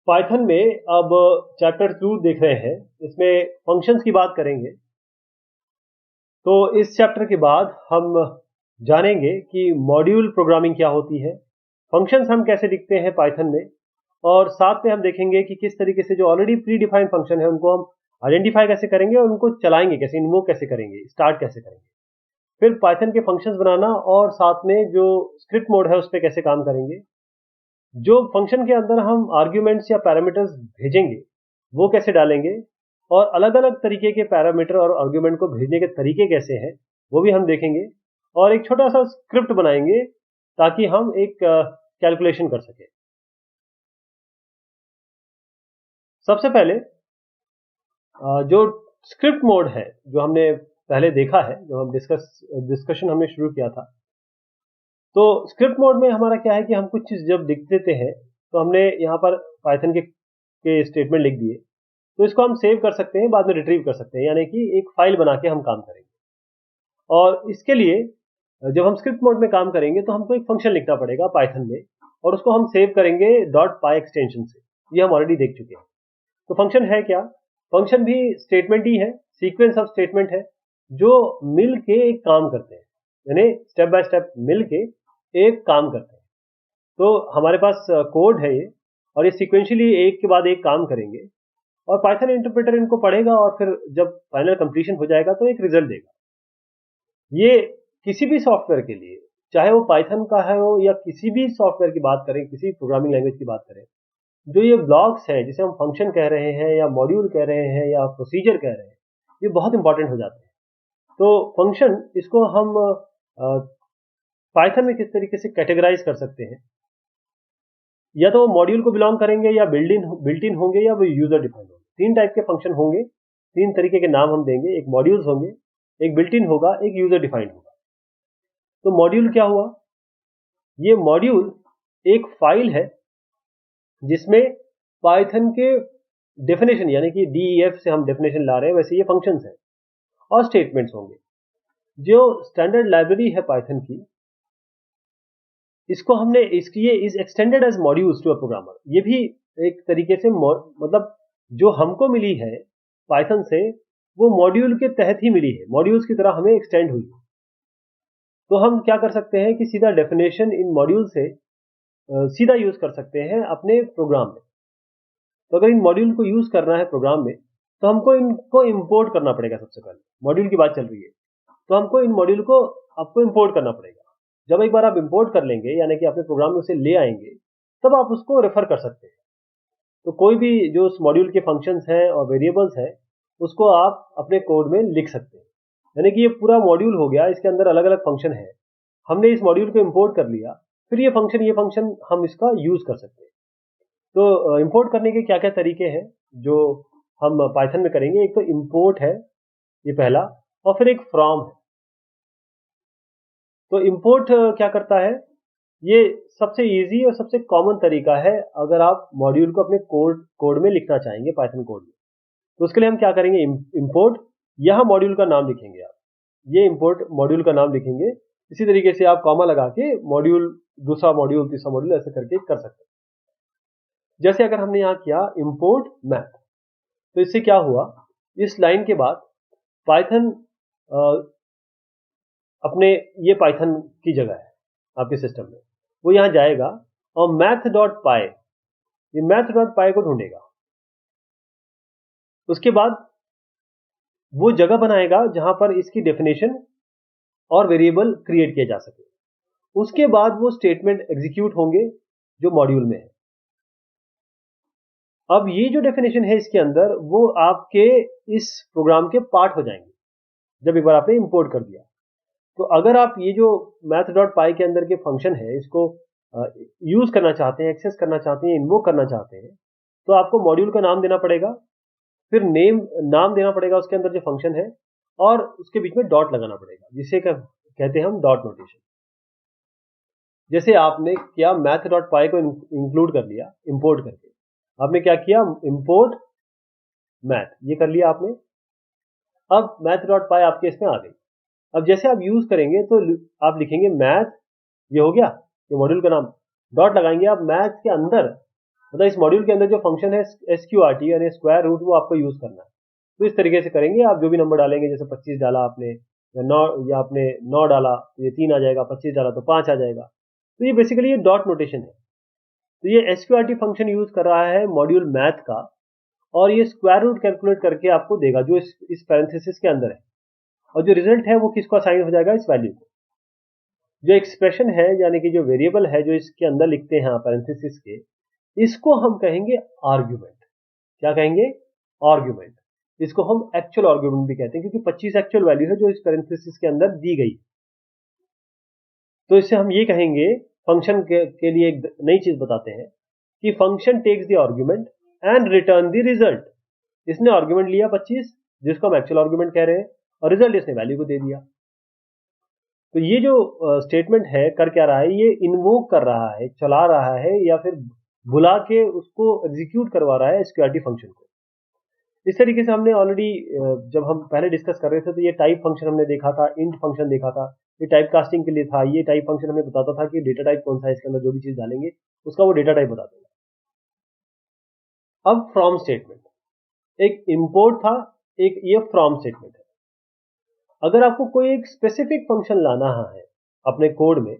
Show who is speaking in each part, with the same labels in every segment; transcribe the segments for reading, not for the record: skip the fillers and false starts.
Speaker 1: Python में अब chapter 2 देख रहे हैं। इसमें फंक्शंस की बात करेंगे। तो इस चैप्टर के बाद हम जानेंगे कि मॉड्यूल प्रोग्रामिंग क्या होती है, फंक्शंस हम कैसे लिखते हैं पाइथन में, और साथ में हम देखेंगे कि किस तरीके से जो ऑलरेडी प्री डिफाइंड फंक्शन है उनको हम आइडेंटिफाई कैसे करेंगे और उनको चलाएंगे कैसे, इन्वोक कैसे करेंगे, स्टार्ट कैसे करेंगे। फिर पाइथन के फंक्शंस बनाना और साथ में जो स्क्रिप्ट मोड है उस पर कैसे काम करेंगे। जो फंक्शन के अंदर हम आर्ग्यूमेंट्स या पैरामीटर्स भेजेंगे वो कैसे डालेंगे, और अलग अलग तरीके के पैरामीटर और आर्ग्यूमेंट को भेजने के तरीके कैसे हैं वो भी हम देखेंगे, और एक छोटा सा स्क्रिप्ट बनाएंगे ताकि हम एक कैलकुलेशन कर सकें। सबसे पहले जो स्क्रिप्ट मोड है जो हमने पहले देखा है, जो हम डिस्कशन हमने शुरू किया था, तो स्क्रिप्ट मोड में हमारा क्या है कि हम कुछ चीज़ जब लिख देते हैं तो हमने यहाँ पर पाइथन के स्टेटमेंट लिख दिए, तो इसको हम सेव कर सकते हैं, बाद में रिट्रीव कर सकते हैं, यानी कि एक फाइल बना के हम काम करेंगे। और इसके लिए जब हम स्क्रिप्ट मोड में काम करेंगे तो हमको एक फंक्शन लिखना पड़ेगा पाइथन में, और उसको हम सेव करेंगे .py एक्सटेंशन से। ये हम ऑलरेडी देख चुके हैं। तो फंक्शन है क्या? फंक्शन भी स्टेटमेंट ही है, सीक्वेंस ऑफ स्टेटमेंट है जो मिल के एक काम करते हैं, यानी स्टेप बाय स्टेप मिल के एक काम करते हैं। तो हमारे पास कोड है ये, और ये सीक्वेंशियली एक के बाद एक काम करेंगे, और पाइथन इंटरप्रेटर इनको पढ़ेगा और फिर जब फाइनल कंप्लीशन हो जाएगा तो एक रिजल्ट देगा। ये किसी भी सॉफ्टवेयर के लिए, चाहे वो पाइथन का है हो या किसी भी सॉफ्टवेयर की बात करें, किसी प्रोग्रामिंग लैंग्वेज की बात करें, जो ये ब्लॉक्स हैं जिसे हम फंक्शन कह रहे हैं या मॉड्यूल कह रहे हैं या प्रोसीजर कह रहे हैं, ये बहुत इंपॉर्टेंट हो जाते हैं। तो फंक्शन, इसको हम पाइथन में किस तरीके से कैटेगराइज कर सकते हैं, या तो वो मॉड्यूल को बिलोंग करेंगे या बिल्ट इन होंगे या वो यूजर डिफाइंड होंगे। 3 टाइप के फंक्शन होंगे, 3 तरीके के नाम हम देंगे, एक मॉड्यूल्स होंगे, एक बिल्ट इन होगा, एक यूजर डिफाइंड होगा। तो मॉड्यूल क्या हुआ? ये मॉड्यूल एक फाइल है जिसमें पाइथन के डेफिनेशन, यानी कि डीईएफ से हम डेफिनेशन ला रहे हैं, वैसे ये फंक्शंस हैं और स्टेटमेंट्स होंगे। जो स्टैंडर्ड लाइब्रेरी है पाइथन की, इसको हमने ये is extended as modules to a programmer. ये भी एक तरीके से मतलब जो हमको मिली है पाइथन से वो मॉड्यूल के तहत ही मिली है, मॉड्यूल्स की तरह हमें एक्सटेंड हुई है। तो हम क्या कर सकते हैं कि सीधा डेफिनेशन इन मॉड्यूल से सीधा यूज कर सकते हैं अपने प्रोग्राम में। तो अगर इन मॉड्यूल को यूज करना है प्रोग्राम में तो हमको इनको इंपोर्ट करना पड़ेगा। सबसे पहले मॉड्यूल की बात चल रही है तो हमको इन मॉड्यूल को आपको इंपोर्ट करना पड़ेगा। जब एक बार आप इंपोर्ट कर लेंगे, यानी कि अपने प्रोग्राम में उसे ले आएंगे, तब आप उसको रेफर कर सकते हैं। तो कोई भी जो उस मॉड्यूल के फंक्शंस हैं और वेरिएबल्स हैं उसको आप अपने कोड में लिख सकते हैं। यानी कि ये पूरा मॉड्यूल हो गया, इसके अंदर अलग अलग फंक्शन है, हमने इस मॉड्यूल को इंपोर्ट कर लिया, फिर ये फंक्शन हम इसका यूज कर सकते हैं। तो इंपोर्ट करने के क्या क्या तरीके हैं जो हम पाइथन में करेंगे? एक तो इंपोर्ट है, ये पहला, और फिर एक फ्रॉम है। तो इंपोर्ट क्या करता है? ये सबसे इजी और सबसे कॉमन तरीका है अगर आप मॉड्यूल को अपने कोड में लिखना चाहेंगे, पाइथन कोड में। तो उसके लिए हम क्या करेंगे? इंपोर्ट, यहाँ मॉड्यूल का नाम लिखेंगे आप, ये इंपोर्ट मॉड्यूल का नाम लिखेंगे। इसी तरीके से आप कॉमा लगा के मॉड्यूल, दूसरा मॉड्यूल, तीसरा मॉड्यूल, ऐसे करके कर सकते हैं। जैसे अगर हमने यहाँ किया इंपोर्ट मैथ, तो इससे क्या हुआ? इस लाइन के बाद पाइथन अपने, ये पाइथन की जगह है आपके सिस्टम में, वो यहाँ जाएगा और math.py, ये math.py को ढूंढेगा। उसके बाद वो जगह बनाएगा जहां पर इसकी डेफिनेशन और वेरिएबल क्रिएट किए जा सके। उसके बाद वो स्टेटमेंट एग्जीक्यूट होंगे जो मॉड्यूल में है। अब ये जो डेफिनेशन है इसके अंदर, वो आपके इस प्रोग्राम के पार्ट हो जाएंगे जब एक बार आपने इंपोर्ट कर दिया। तो अगर आप ये जो math.py के अंदर के फंक्शन है इसको यूज करना चाहते हैं, एक्सेस करना चाहते हैं, इन्वोक करना चाहते हैं, तो आपको मॉड्यूल का नाम देना पड़ेगा, फिर नाम देना पड़ेगा उसके अंदर जो फंक्शन है, और उसके बीच में डॉट लगाना पड़ेगा, जिसे कहते हैं हम डॉट नोटेशन। जैसे आपने क्या math.py को इंक्लूड कर लिया इंपोर्ट करके, आपने क्या किया? इंपोर्ट मैथ, ये कर लिया आपने। अब math.py आपके इसमें आ गई। अब जैसे आप यूज करेंगे तो आप लिखेंगे मैथ, ये हो गया ये मॉड्यूल का नाम, डॉट लगाएंगे आप, मैथ के अंदर मतलब इस मॉड्यूल के अंदर जो फंक्शन है SQRT यानी स्क्वायर रूट, वो आपको यूज करना है। तो इस तरीके से करेंगे, आप जो भी नंबर डालेंगे, जैसे 25 डाला आपने या 9, या आपने 9 डाला तो ये 3 आ जाएगा, 25 डाला तो 5 आ जाएगा। तो ये बेसिकली ये डॉट नोटेशन है। तो ये SQRT फंक्शन यूज कर रहा है मॉड्यूल मैथ का, और ये स्क्वायर रूट कैलकुलेट करके आपको देगा जो इस पैरेंथेसिस के अंदर है, और जो रिजल्ट है वो किसको असाइन हो जाएगा, इस वैल्यू को। जो एक्सप्रेशन है यानी कि जो वेरिएबल है जो इसके अंदर लिखते हैं पैरेंथेसिस के, इसको हम कहेंगे आर्ग्यूमेंट। क्या कहेंगे? आर्ग्यूमेंट। इसको हम एक्चुअल आर्ग्यूमेंट भी कहते हैं, क्योंकि 25 एक्चुअल वैल्यू है जो इस पैरेंथेसिस के अंदर दी गई। तो इससे हम ये कहेंगे, फंक्शन के लिए एक नई चीज बताते हैं कि function takes the argument and return the result. इसने आर्ग्यूमेंट लिया 25, जिसको हम एक्चुअल आर्ग्यूमेंट कह रहे हैं, और रिजल्ट इसने वैल्यू को दे दिया। तो ये जो स्टेटमेंट है कर क्या रहा है, ये इन्वोक कर रहा है, चला रहा है, या फिर बुला के उसको एग्जीक्यूट करवा रहा है SQRT फंक्शन को। इस तरीके से हमने ऑलरेडी, जब हम पहले डिस्कस कर रहे थे, तो ये टाइप फंक्शन हमने देखा था, इंट फंक्शन देखा था, ये टाइप कास्टिंग के लिए था। ये टाइप फंक्शन हमें बताता था कि डेटा टाइप कौन सा है, इसके अंदर जो भी चीज डालेंगे उसका वो डेटा टाइप बता देगा। अब फ्रॉम स्टेटमेंट, एक इंपोर्ट था, एक ये फ्रॉम स्टेटमेंट है। अगर आपको कोई एक स्पेसिफिक फंक्शन लाना है अपने कोड में,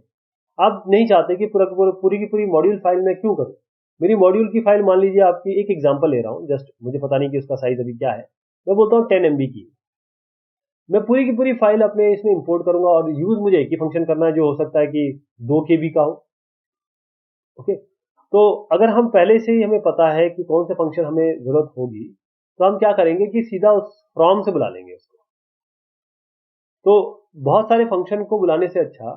Speaker 1: आप नहीं चाहते कि पूरी की पूरी मॉड्यूल फाइल में क्यों करूं, मेरी मॉड्यूल की फाइल मान लीजिए, आपकी एक एग्जांपल ले रहा हूं, जस्ट मुझे पता नहीं कि उसका साइज अभी क्या है, मैं बोलता हूं 10 MB की, मैं पूरी की पूरी फाइल अपने इसमें इंपोर्ट करूंगा, और यूज मुझे एक ही फंक्शन करना है जो हो सकता है कि 2 KB का हो। ओके, तो अगर हम पहले से ही हमें पता है कि कौन से फंक्शन हमें जरूरत होगी, तो हम क्या करेंगे कि सीधा उस फ्रॉम से बुला लेंगे उसको। तो बहुत सारे फंक्शन को बुलाने से अच्छा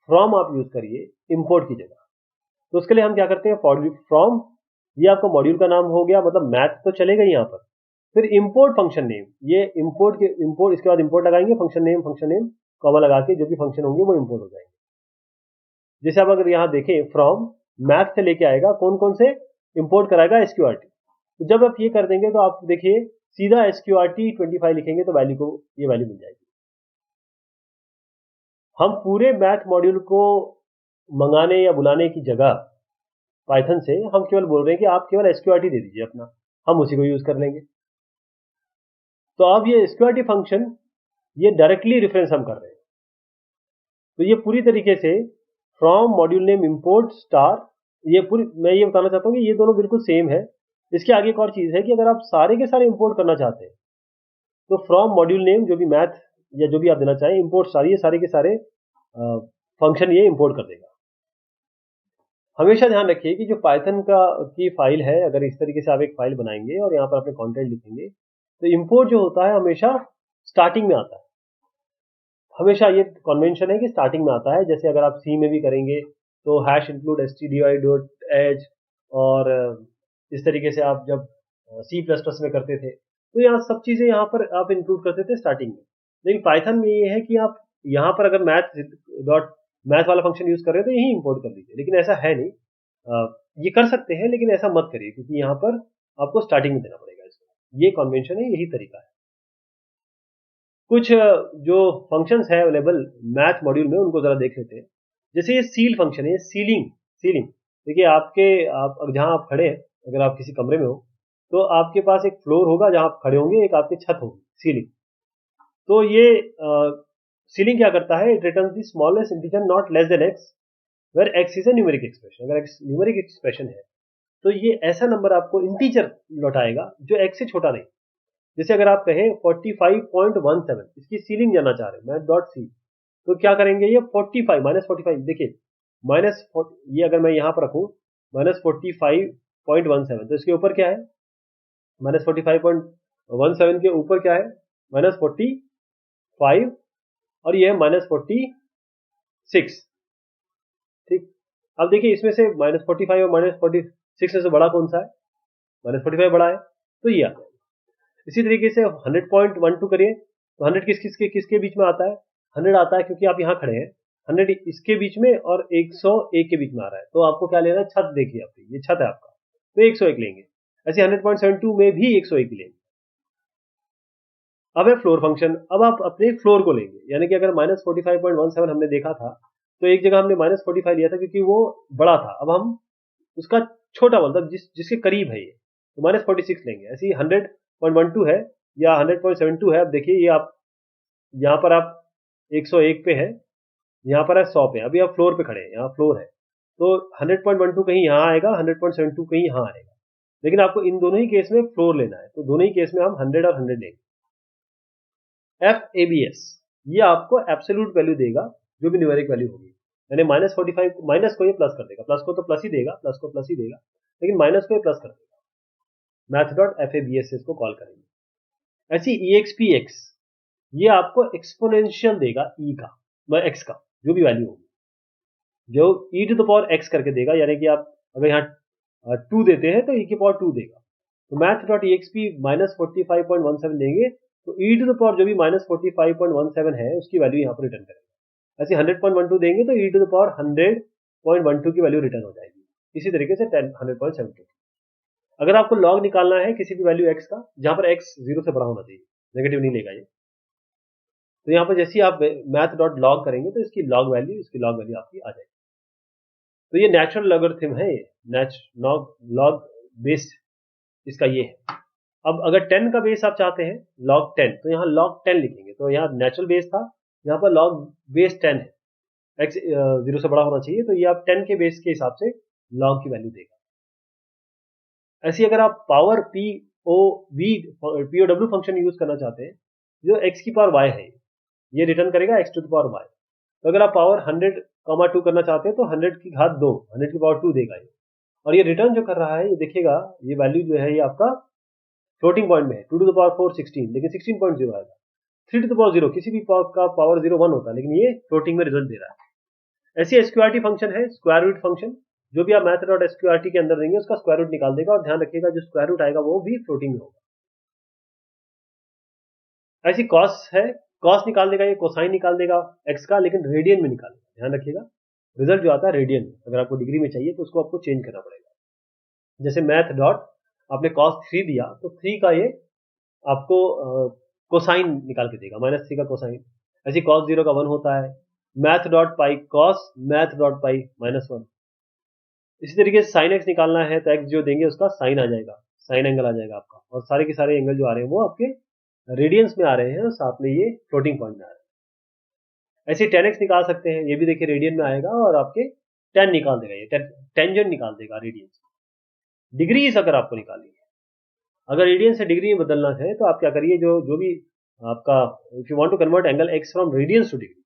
Speaker 1: फ्रॉम आप यूज करिए इंपोर्ट की जगह। तो उसके लिए हम क्या करते हैं, फ्रॉम, ये आपका मॉड्यूल का नाम हो गया, मतलब मैथ तो चलेगा यहाँ पर। फिर इंपोर्ट फंक्शन नेम, ये इंपोर्ट इसके बाद इंपोर्ट लगाएंगे, फंक्शन नेम कॉमा लगा के जो भी फंक्शन होंगे वो इंपोर्ट हो जाएंगे। जैसे आप अगर यहाँ देखें, फ्रॉम मैथ से लेके आएगा, कौन कौन से इंपोर्ट कराएगा, SQRT। तो जब आप ये कर देंगे तो आप देखिए सीधा SQRT 25 लिखेंगे तो वैल्यू को ये वैल्यू मिल जाएगी। हम पूरे मैथ मॉड्यूल को मंगाने या बुलाने की जगह पाइथन से हम केवल बोल रहे हैं कि आप केवल SQRT दे दीजिए अपना, हम उसी को यूज कर लेंगे। तो अब ये SQRT फंक्शन, ये डायरेक्टली रेफरेंस हम कर रहे हैं। तो ये पूरी तरीके से from module name import star, ये पूरी, मैं ये बताना चाहता हूँ कि ये दोनों बिल्कुल सेम है। इसके आगे एक और चीज है कि अगर आप सारे के सारे इंपोर्ट करना चाहते हैं, तो फ्रॉम मॉड्यूल नेम जो भी मैथ या जो भी आप देना चाहें, इंपोर्ट स्टार, ये सारे के सारे फंक्शन ये इंपोर्ट कर देगा। हमेशा ध्यान रखिए कि जो पाइथन की फाइल है, अगर इस तरीके से आप एक फाइल बनाएंगे और यहाँ पर अपने कंटेंट लिखेंगे, तो इंपोर्ट जो होता है हमेशा स्टार्टिंग में आता है। हमेशा ये कन्वेंशन है कि स्टार्टिंग में आता है। जैसे अगर आप सी में भी करेंगे तो #include stdio.h, और इस तरीके से आप जब C++ में करते थे तो यहाँ सब चीजें यहाँ पर आप इंक्लूड करते थे स्टार्टिंग में। लेकिन पाइथन में ये है कि आप यहाँ पर अगर मैथ वाला फंक्शन यूज कर रहे हो तो यही इंपोर्ट कर लीजिए, लेकिन ऐसा है नहीं। ये कर सकते हैं लेकिन ऐसा मत करिए, क्योंकि यहाँ पर आपको स्टार्टिंग में देना पड़ेगा इसको। ये कन्वेंशन है, यही तरीका है। कुछ जो फंक्शंस है अवेलेबल मैथ मॉड्यूल में, उनको जरा देख लेते हैं। जैसे ये सील फंक्शन है, सीलिंग। देखिए आप जहां आप खड़े हैं, अगर आप किसी कमरे में हो तो आपके पास एक फ्लोर होगा जहां आप खड़े होंगे, एक आपकी छत होगी, सीलिंग। तो ये सीलिंग क्या करता है, it returns the smallest integer not less than x where x is a numeric expression. अगर x न्यूमेरिक एक्सप्रेशन है तो ये ऐसा नंबर आपको इंटीजर लौटाएगा जो x से छोटा नहीं। जैसे अगर आप कहें 45.17, इसकी सीलिंग जानना चाह रहे हैं, मैं डॉट सी, तो क्या करेंगे, ये 45 -45, देखिए ये अगर मैं यहां पर रखूं -45.17, तो इसके ऊपर क्या है, -45.17 के ऊपर क्या है, -45, और ये है -46। ठीक, अब देखिए इसमें से -45 और -46 में से बड़ा कौन सा है, -45 बड़ा है, तो ये आता है। इसी तरीके से 100.12 करिए, तो 100 किसके बीच में आता है, 100 आता है क्योंकि आप यहाँ खड़े हैं, 100 इसके बीच में और 101 के बीच में आ रहा है। तो आपको क्या लेना है, छत देखिए आपकी, ये छत है आपका, तो 101 लेंगे। ऐसे 100.72 में भी 101 लेंगे। अब है फ्लोर फंक्शन, अब आप अपने फ्लोर को लेंगे, यानी कि अगर -45.17 हमने देखा था, तो एक जगह हमने -45 लिया था क्योंकि वो बड़ा था। अब हम उसका छोटा मतलब जिसके करीब है ये, तो -46 लेंगे। ऐसे ही 100.12 है या 100.72 है। अब देखिए ये आप यहाँ पर आप 101 पे है, यहाँ पर है 100 पे। अभी आप फ्लोर पे खड़े हैं, यहाँ फ्लोर है, तो 100.12 कहीं यहाँ आएगा, 100.72 कहीं यहाँ आएगा। लेकिन आपको इन दोनों ही केस में फ्लोर लेना है, तो दोनों ही केस में हम 100 और 100 लेंगे। FABS ये आपको एब्सोल्यूट वैल्यू देगा, जो भी न्यूमेरिक वैल्यू होगी। यानी -45 माइनस को ये प्लस कर देगा, प्लस को तो प्लस ही देगा, प्लस को प्लस ही देगा, लेकिन माइनस को ये प्लस कर देगा। math.FABS से इसको कॉल करेंगे। ऐसी EXPX ये आपको एक्सपोनेंशियल देगा e का, x का जो भी वैल्यू होगी, जो e⁻x करके देगा। यानी कि आप अगर यहाँ 2 देते हैं तो e⁻2 देगा। तो math.exp -45.17 देंगे तो e⁻ जो भी -45.17 है उसकी वैल्यू यहाँ पर रिटर्न करेगा। ऐसे 100.12 देंगे तो e⁻100.12 की वैल्यू रिटर्न हो जाएगी। इसी तरीके से 100.72। अगर आपको लॉग निकालना है किसी भी वैल्यू x का, जहां पर x 0 से बड़ा होना चाहिए, नेगेटिव नहीं लेगा ये, तो यहाँ पर जैसे ही आप math.log करेंगे तो इसकी लॉग वैल्यू आपकी आ जाएगी। तो ये नेचुरल लॉगरिथम है, ये लॉग बेस इसका ये है। अब अगर 10 का बेस आप चाहते हैं log 10, तो यहाँ log 10 लिखेंगे। तो यहाँ नेचुरल बेस था, यहाँ पर log बेस 10 है, x 0 से बड़ा होना चाहिए, तो ये आप 10 के बेस के हिसाब से log की वैल्यू देगा। ऐसे अगर आप पावर POW फंक्शन यूज करना चाहते हैं, जो x की पावर y है, ये रिटर्न करेगा x to the power y। तो अगर आप पावर 100,2 करना चाहते हैं तो 100 की घात 2, 100 की पावर 2 देगा ये। और ये रिटर्न जो कर रहा है, ये देखिएगा ये वैल्यू जो है ये आपका फ्लोटिंग पॉइंट में है, 2 टू द पावर 4 16, लेकिन 16.0 आएगा। 3 टू द पावर 0 किसी भी का पावर 0 1 होता है, लेकिन ये फ्लोटिंग में रिजल्ट दे रहा है। ऐसी SQRT फंक्शन है, स्क्वायर रूट फंक्शन, जो भी आप math.sqrt के अंदर देंगे उसका स्क्वायर रूट निकाल देगा। और ध्यान रखिएगा जो स्क्वायर रूट आएगा वो भी फ्लोटिंग में होगा। ऐसी कॉस है, कॉस निकाल देगा ये, कोसाइन निकाल देगा x का, लेकिन रेडियन में निकालेगा। ध्यान रखिएगा रिजल्ट जो आता है रेडियन में। अगर आपको डिग्री में चाहिए तो उसको आपको चेंज करना पड़ेगा। जैसे मैथ डॉट आपने कॉस 3 दिया तो 3 का ये आपको कोसाइन निकाल के देगा, -3 का कोसाइन। ऐसे cos 0 का 1 होता है, math dot pi cos math dot pi -1। इसी तरीके से साइन एक्स निकालना है तो एक्स जो देंगे उसका साइन आ जाएगा, साइन एंगल आ जाएगा आपका। और सारे के सारे एंगल जो आ रहे हैं वो आपके रेडियंस में आ रहे हैं और साथ में ये फ्लोटिंग पॉइंट में आ रहे हैं। ऐसे 10x निकाल सकते हैं, ये भी देखिए रेडियन में आएगा और आपके 10 निकाल देगा, ये टेंजेंट निकाल देगा रेडियन से। डिग्रीज अगर आपको निकालनी है, अगर रेडियन से डिग्री में बदलना है तो आप क्या करिए, जो भी आपका if you want to convert angle x from radians to degree,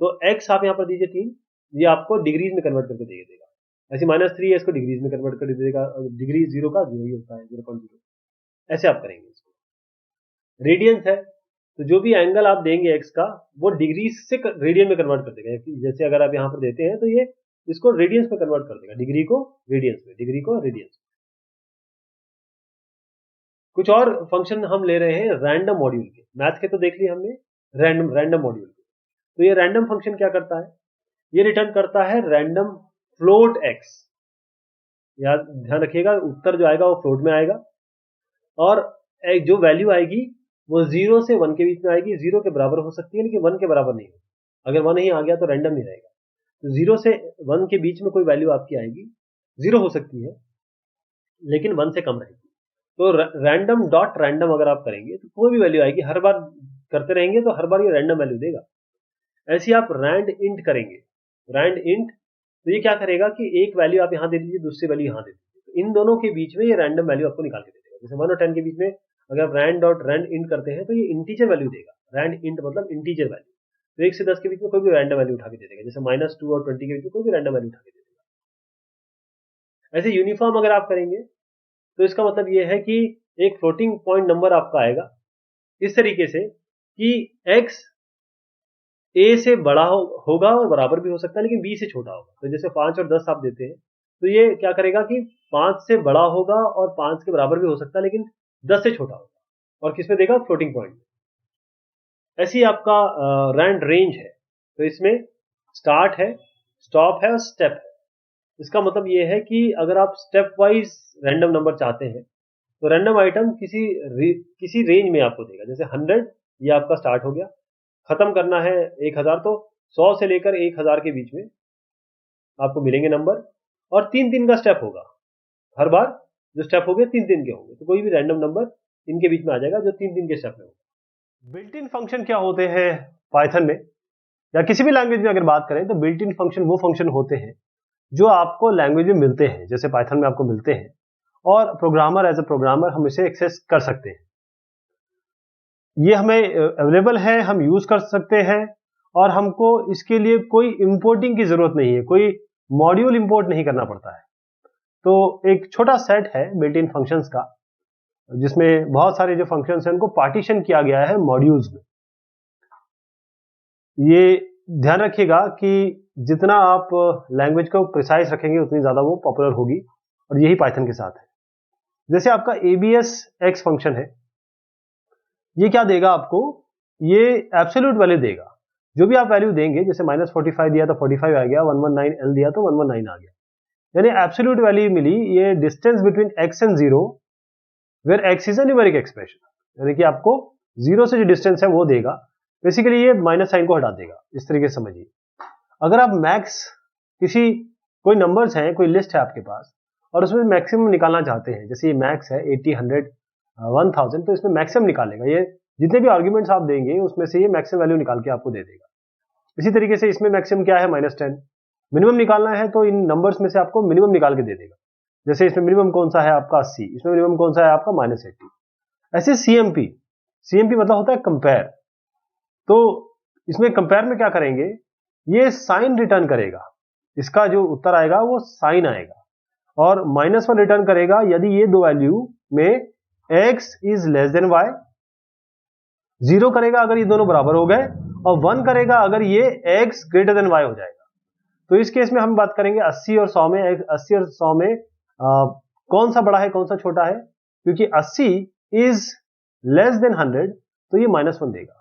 Speaker 1: तो x आप यहाँ पर दीजिए 3, ये आपको डिग्रीज में कन्वर्ट करके दे देगा। ऐसे -3 है, इसको डिग्रीज में कन्वर्ट कर देगा। डिग्री 0 का 0 ही होता है, 0.0। ऐसे आप करेंगे इसको। रेडियंस है तो जो भी एंगल आप देंगे x का वो डिग्री से रेडियन में कन्वर्ट कर देगा। जैसे अगर आप यहाँ पर देते हैं तो ये इसको रेडियंस में कन्वर्ट कर देगा, डिग्री को रेडियंस में, डिग्री को रेडियंस में। कुछ और फंक्शन हम ले रहे हैं रैंडम मॉड्यूल के, मैथ के तो देख लिया हमने, रैंडम मॉड्यूल के। तो ये रैंडम फंक्शन क्या करता है, ये रिटर्न करता है रैंडम फ्लोट x। याद ध्यान रखिएगा उत्तर जो आएगा वो फ्लोट में आएगा और जो वैल्यू आएगी वो 0 से 1 के बीच में आएगी। 0 के बराबर हो सकती है लेकिन 1 के बराबर नहीं होगी। अगर 1 ही आ गया तो रैंडम नहीं रहेगा। तो 0 से 1 के बीच में कोई वैल्यू आपकी आएगी, 0 हो सकती है लेकिन 1 से कम रहेगी। तो रैंडम डॉट रैंडम अगर आप करेंगे तो कोई भी वैल्यू आएगी, हर बार करते रहेंगे तो हर बार ये रैंडम वैल्यू देगा। ऐसे आप रैंड इंट करेंगे, रैंड इंट, तो ये क्या करेगा कि एक वैल्यू आप यहाँ दे दीजिए, दूसरी वैल्यू यहाँ दे दीजिए, तो इन दोनों के बीच में ये रैंडम वैल्यू आपको निकाल के दे देगा। जैसे 1 और 10 के बीच में अगर आप रैंड डॉट रैंड इंट करते हैं तो ये इंटीजर वैल्यू देगा। रैंड इंट मतलब इंटीजर वैल्यू, तो 1 से 10 के बीच में कोई भी रैंडम वैल्यू उठा के दे देगा। जैसे -2 और 20 के बीच में कोई भी रैंडम वैल्यू उठा के दे देगा। ऐसे यूनिफॉर्म अगर आप करेंगे तो इसका मतलब ये है कि एक फ्लोटिंग पॉइंट नंबर आपका आएगा इस तरीके से कि x a से बड़ा होगा और बराबर भी हो सकता है लेकिन b से छोटा होगा। तो जैसे 5 और 10 आप देते हैं तो ये क्या करेगा कि 5 से बड़ा होगा और 5 के बराबर भी हो सकता है लेकिन 10 से छोटा होगा, और किसमें देगा, फ्लोटिंग पॉइंट। ऐसी आपका रैंड रेंज है, तो इसमें स्टार्ट है, स्टॉप है और स्टेप है। इसका मतलब ये है कि अगर आप स्टेप वाइज रैंडम नंबर चाहते हैं तो रैंडम आइटम किसी रेंज में आपको देगा। जैसे 100 ये आपका स्टार्ट हो गया, खत्म करना है 1000 तो 100 से लेकर 1000 के बीच में आपको मिलेंगे नंबर, और 3 का स्टेप होगा। हर बार जो स्टेप हो गए 3 के होंगे, तो कोई भी रैंडम नंबर इनके बीच में आ जाएगा जो 3 के स्टेप में होगा। बिल्ट इन फंक्शन क्या होते हैं पाइथन में या किसी भी लैंग्वेज में अगर बात करें तो बिल्ट इन फंक्शन वो फंक्शन होते हैं जो आपको लैंग्वेज में मिलते हैं, जैसे पाइथन में आपको मिलते हैं, और प्रोग्रामर एज ए प्रोग्रामर हम इसे एक्सेस कर सकते हैं। ये हमें अवेलेबल है, हम यूज कर सकते हैं, और हमको इसके लिए कोई इंपोर्टिंग की जरूरत नहीं है, कोई मॉड्यूल इंपोर्ट नहीं करना पड़ता है। तो एक छोटा सेट है बिल्ट इन फंक्शंस का, जिसमें बहुत सारे जो फंक्शंस हैं उनको पार्टीशन किया गया है मॉड्यूल्स में। ये ध्यान रखिएगा कि जितना आप लैंग्वेज को प्रिसाइज रखेंगे उतनी ज्यादा वो पॉपुलर होगी, और यही पाइथन के साथ है। जैसे आपका abs x फंक्शन है, ये क्या देगा आपको, ये एब्सोल्यूट वैल्यू देगा। जो भी आप वैल्यू देंगे, जैसे -45 दिया तो 45 आ गया, 119L दिया तो 119 आ गया, यानी एब्सोल्यूट वैल्यू मिली। ये distance between x and 0 where x is a numeric expression, यानी कि आपको 0 से जो डिस्टेंस है वो देगा। बेसिकली ये माइनस साइन को हटा देगा, इस तरीके से समझिए। अगर आप मैक्स कोई नंबर्स हैं, कोई लिस्ट है आपके पास, और उसमें मैक्सिमम निकालना चाहते हैं, जैसे ये मैक्स है 80, 100, 1000, तो इसमें मैक्सिमम निकालेगा। ये जितने भी आर्ग्यूमेंट्स आप देंगे उसमें से ये मैक्सिमम वैल्यू निकाल के आपको दे देगा। इसी तरीके से इसमें मैक्सिमम क्या है, -10। मिनिमम निकालना है तो इन नंबर्स में से आपको मिनिमम निकाल के दे देगा। जैसे इसमें मिनिमम कौन सा है आपका 80, इसमें मिनिमम कौन सा है आपका -80। ऐसे CMP मतलब होता है कंपेयर। तो इसमें कंपेयर में क्या करेंगे, ये साइन रिटर्न करेगा, इसका जो उत्तर आएगा वो साइन आएगा, और -1 रिटर्न करेगा यदि ये दो वैल्यू में x is less than y, 0 करेगा अगर ये दोनों बराबर हो गए, और 1 करेगा अगर ये x ग्रेटर देन y हो जाएगा। तो इस केस में हम बात करेंगे 80 और 100 में, 80 और 100 में कौन सा बड़ा है कौन सा छोटा है, क्योंकि 80 इज लेस देन 100 तो ये -1 देगा।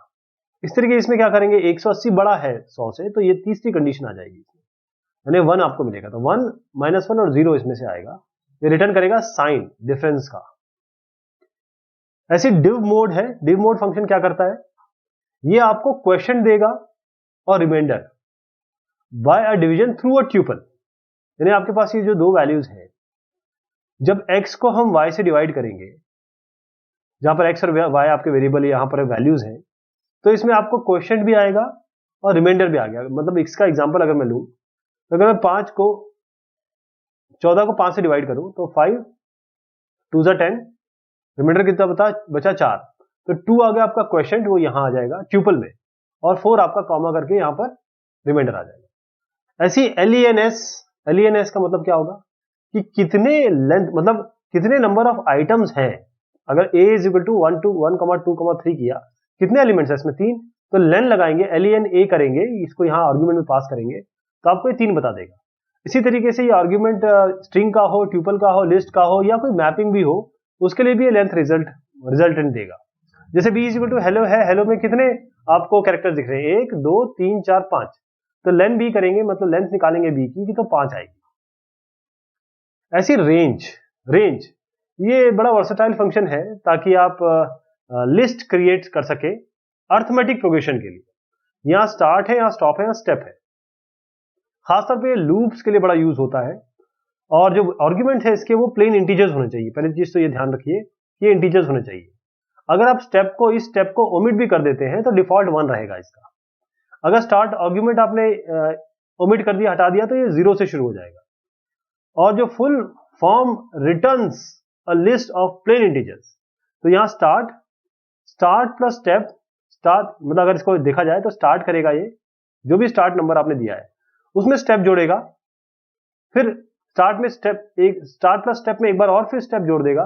Speaker 1: इस तरीके इसमें क्या करेंगे, 180 बड़ा है 100 से, तो ये तीसरी कंडीशन आ जाएगी, यानी 1 आपको मिलेगा, तो 1 -1 और 0 इसमें से आएगा, ये रिटर्न करेगा साइन डिफरेंस का। ऐसे div मोड है, div मोड फंक्शन क्या करता है, ये आपको क्वेश्चन देगा और remainder by a division through a tuple, यानी आपके पास ये जो दो वैल्यूज हैं, जब x को हम y से डिवाइड करेंगे, जहां पर x और y आपके वेरिएबल यहां पर वैल्यूज हैं, तो इसमें आपको क्वेश्चन भी आएगा और रिमाइंडर भी आ गया। मतलब इसका एग्जांपल अगर मैं लूं, तो अगर मैं 14 को 5 से डिवाइड करूं तो 5 2 10, रिमाइंडर कितना बचा 4, तो 2 आ गया आपका क्वेश्चन, वो यहां आ जाएगा ट्यूपल में, और 4 आपका कॉमा करके यहां पर रिमाइंडर आ जाएगा। ऐसी LENS का मतलब क्या होगा कि कितने लेंथ, मतलब कितने नंबर ऑफ आइटम्स हैं। अगर a इज इक्वल टू 1 2 3 किया, कितने एलिमेंट्स है इसमें 3, तो लेन लगाएंगे, LENA करेंगे, इसको यहां आर्ग्यूमेंट में पास करेंगे, तो आपको ये 3 बता देगा। इसी तरीके से ये आर्ग्यूमेंट स्ट्रिंग का हो, ट्यूपल का हो, लिस्ट का हो, या कोई मैपिंग भी हो, उसके लिए भी ये लेंथ रिजल्टेंट देगा। जैसे b is equal to hello है, हेलो में कितने आपको कैरेक्टर दिख रहे हैं, 1 2 3 4 5, तो लेन b करेंगे, मतलब लेंथ निकालेंगे b की, तो 5 आएगी। ऐसी रेंज ये बड़ा वर्सेटाइल फंक्शन है, ताकि आप लिस्ट क्रिएट कर सके अर्थमेटिक प्रोग्रेशन के लिए। यहां स्टार्ट है, यहां स्टॉप है, यहां स्टेप है। खासतौर पे लूप्स के लिए बड़ा यूज होता है, और जो आर्ग्यूमेंट है इसके वो प्लेन इंटीजर्स होने चाहिए। पहली चीज तो ये ध्यान रखिए कि ये इंटीजर्स होने चाहिए। अगर आप इस स्टेप को ओमिट भी कर देते हैं तो डिफॉल्ट 1 रहेगा इसका। अगर स्टार्ट आर्ग्यूमेंट आपने ओमिट कर दिया, हटा दिया, तो ये 0 से शुरू हो जाएगा। और जो full form returns a list of plain integers, तो यहां स्टार्ट प्लस स्टेप, स्टार्ट मतलब अगर इसको देखा जाए तो स्टार्ट करेगा, ये जो भी स्टार्ट नंबर आपने दिया है उसमें स्टेप जोड़ेगा, फिर स्टार्ट प्लस स्टेप में एक बार और फिर स्टेप जोड़ देगा,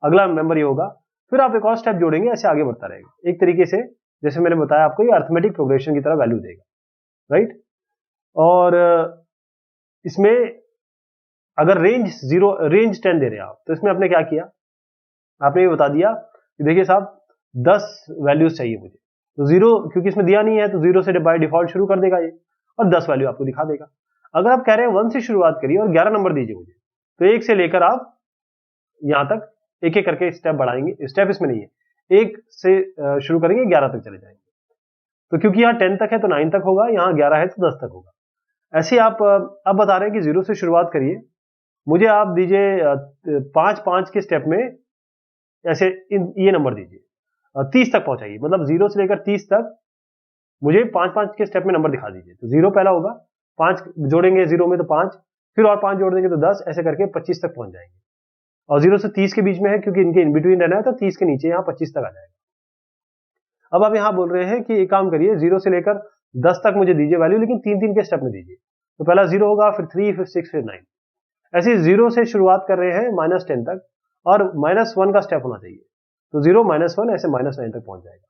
Speaker 1: अगला नंबर ये होगा, फिर आप एक और स्टेप जोड़ेंगे, ऐसे आगे बढ़ता रहेगा। एक तरीके से जैसे मैंने बताया आपको, ये अर्थमेटिक प्रोग्रेशन की तरह वैल्यू देगा, राइट। और इसमें अगर रेंज 10 दे रहे हैं आप, तो इसमें आपने क्या किया, आपने ये बता दिया कि देखिए साहब 10 वैल्यूज चाहिए मुझे, तो 0 क्योंकि इसमें दिया नहीं है तो 0 से बाय डिफॉल्ट शुरू कर देगा ये, और 10 वैल्यू आपको दिखा देगा। अगर आप कह रहे हैं 1 से शुरुआत करिए और 11 नंबर दीजिए मुझे, तो 1 से लेकर आप यहां तक एक एक करके स्टेप बढ़ाएंगे। स्टेप इसमें नहीं है, 1 से शुरू करेंगे 11 तक चले जाएंगे। तो क्योंकि यहाँ 10 तक है तो 9 तक होगा, यहाँ 11 है तो 10 तक होगा। ऐसे आप अब बता रहे हैं कि 0 से शुरुआत करिए मुझे आप दीजिए 5-5 के स्टेप में ऐसे ये नंबर दीजिए, 30 तक पहुंचाइए, मतलब 0 से लेकर 30 तक मुझे 5-5 के स्टेप में नंबर दिखा दीजिए। तो 0 पहला होगा, 5 जोड़ेंगे 0 में तो 5, फिर और 5 जोड़ देंगे तो 10, ऐसे करके 25 तक पहुंच जाएंगे। और 0 से 30 के बीच में है क्योंकि इनके इन बिटवीन रहना है, तो 30 के नीचे यहाँ 25 तक आ जाएगा। अब आप यहाँ बोल रहे हैं कि एक काम करिए, 0 से लेकर 10 तक मुझे दीजिए वैल्यू, लेकिन 3-3 के स्टेप में दीजिए। तो पहला 0 होगा, फिर 3, फिर 6, फिर 9, ऐसे 0 से शुरुआत कर रहे हैं -10 तक, और -1 का स्टेप होना चाहिए। तो 0 -1 ऐसे -9 तक पहुंच जाएगा।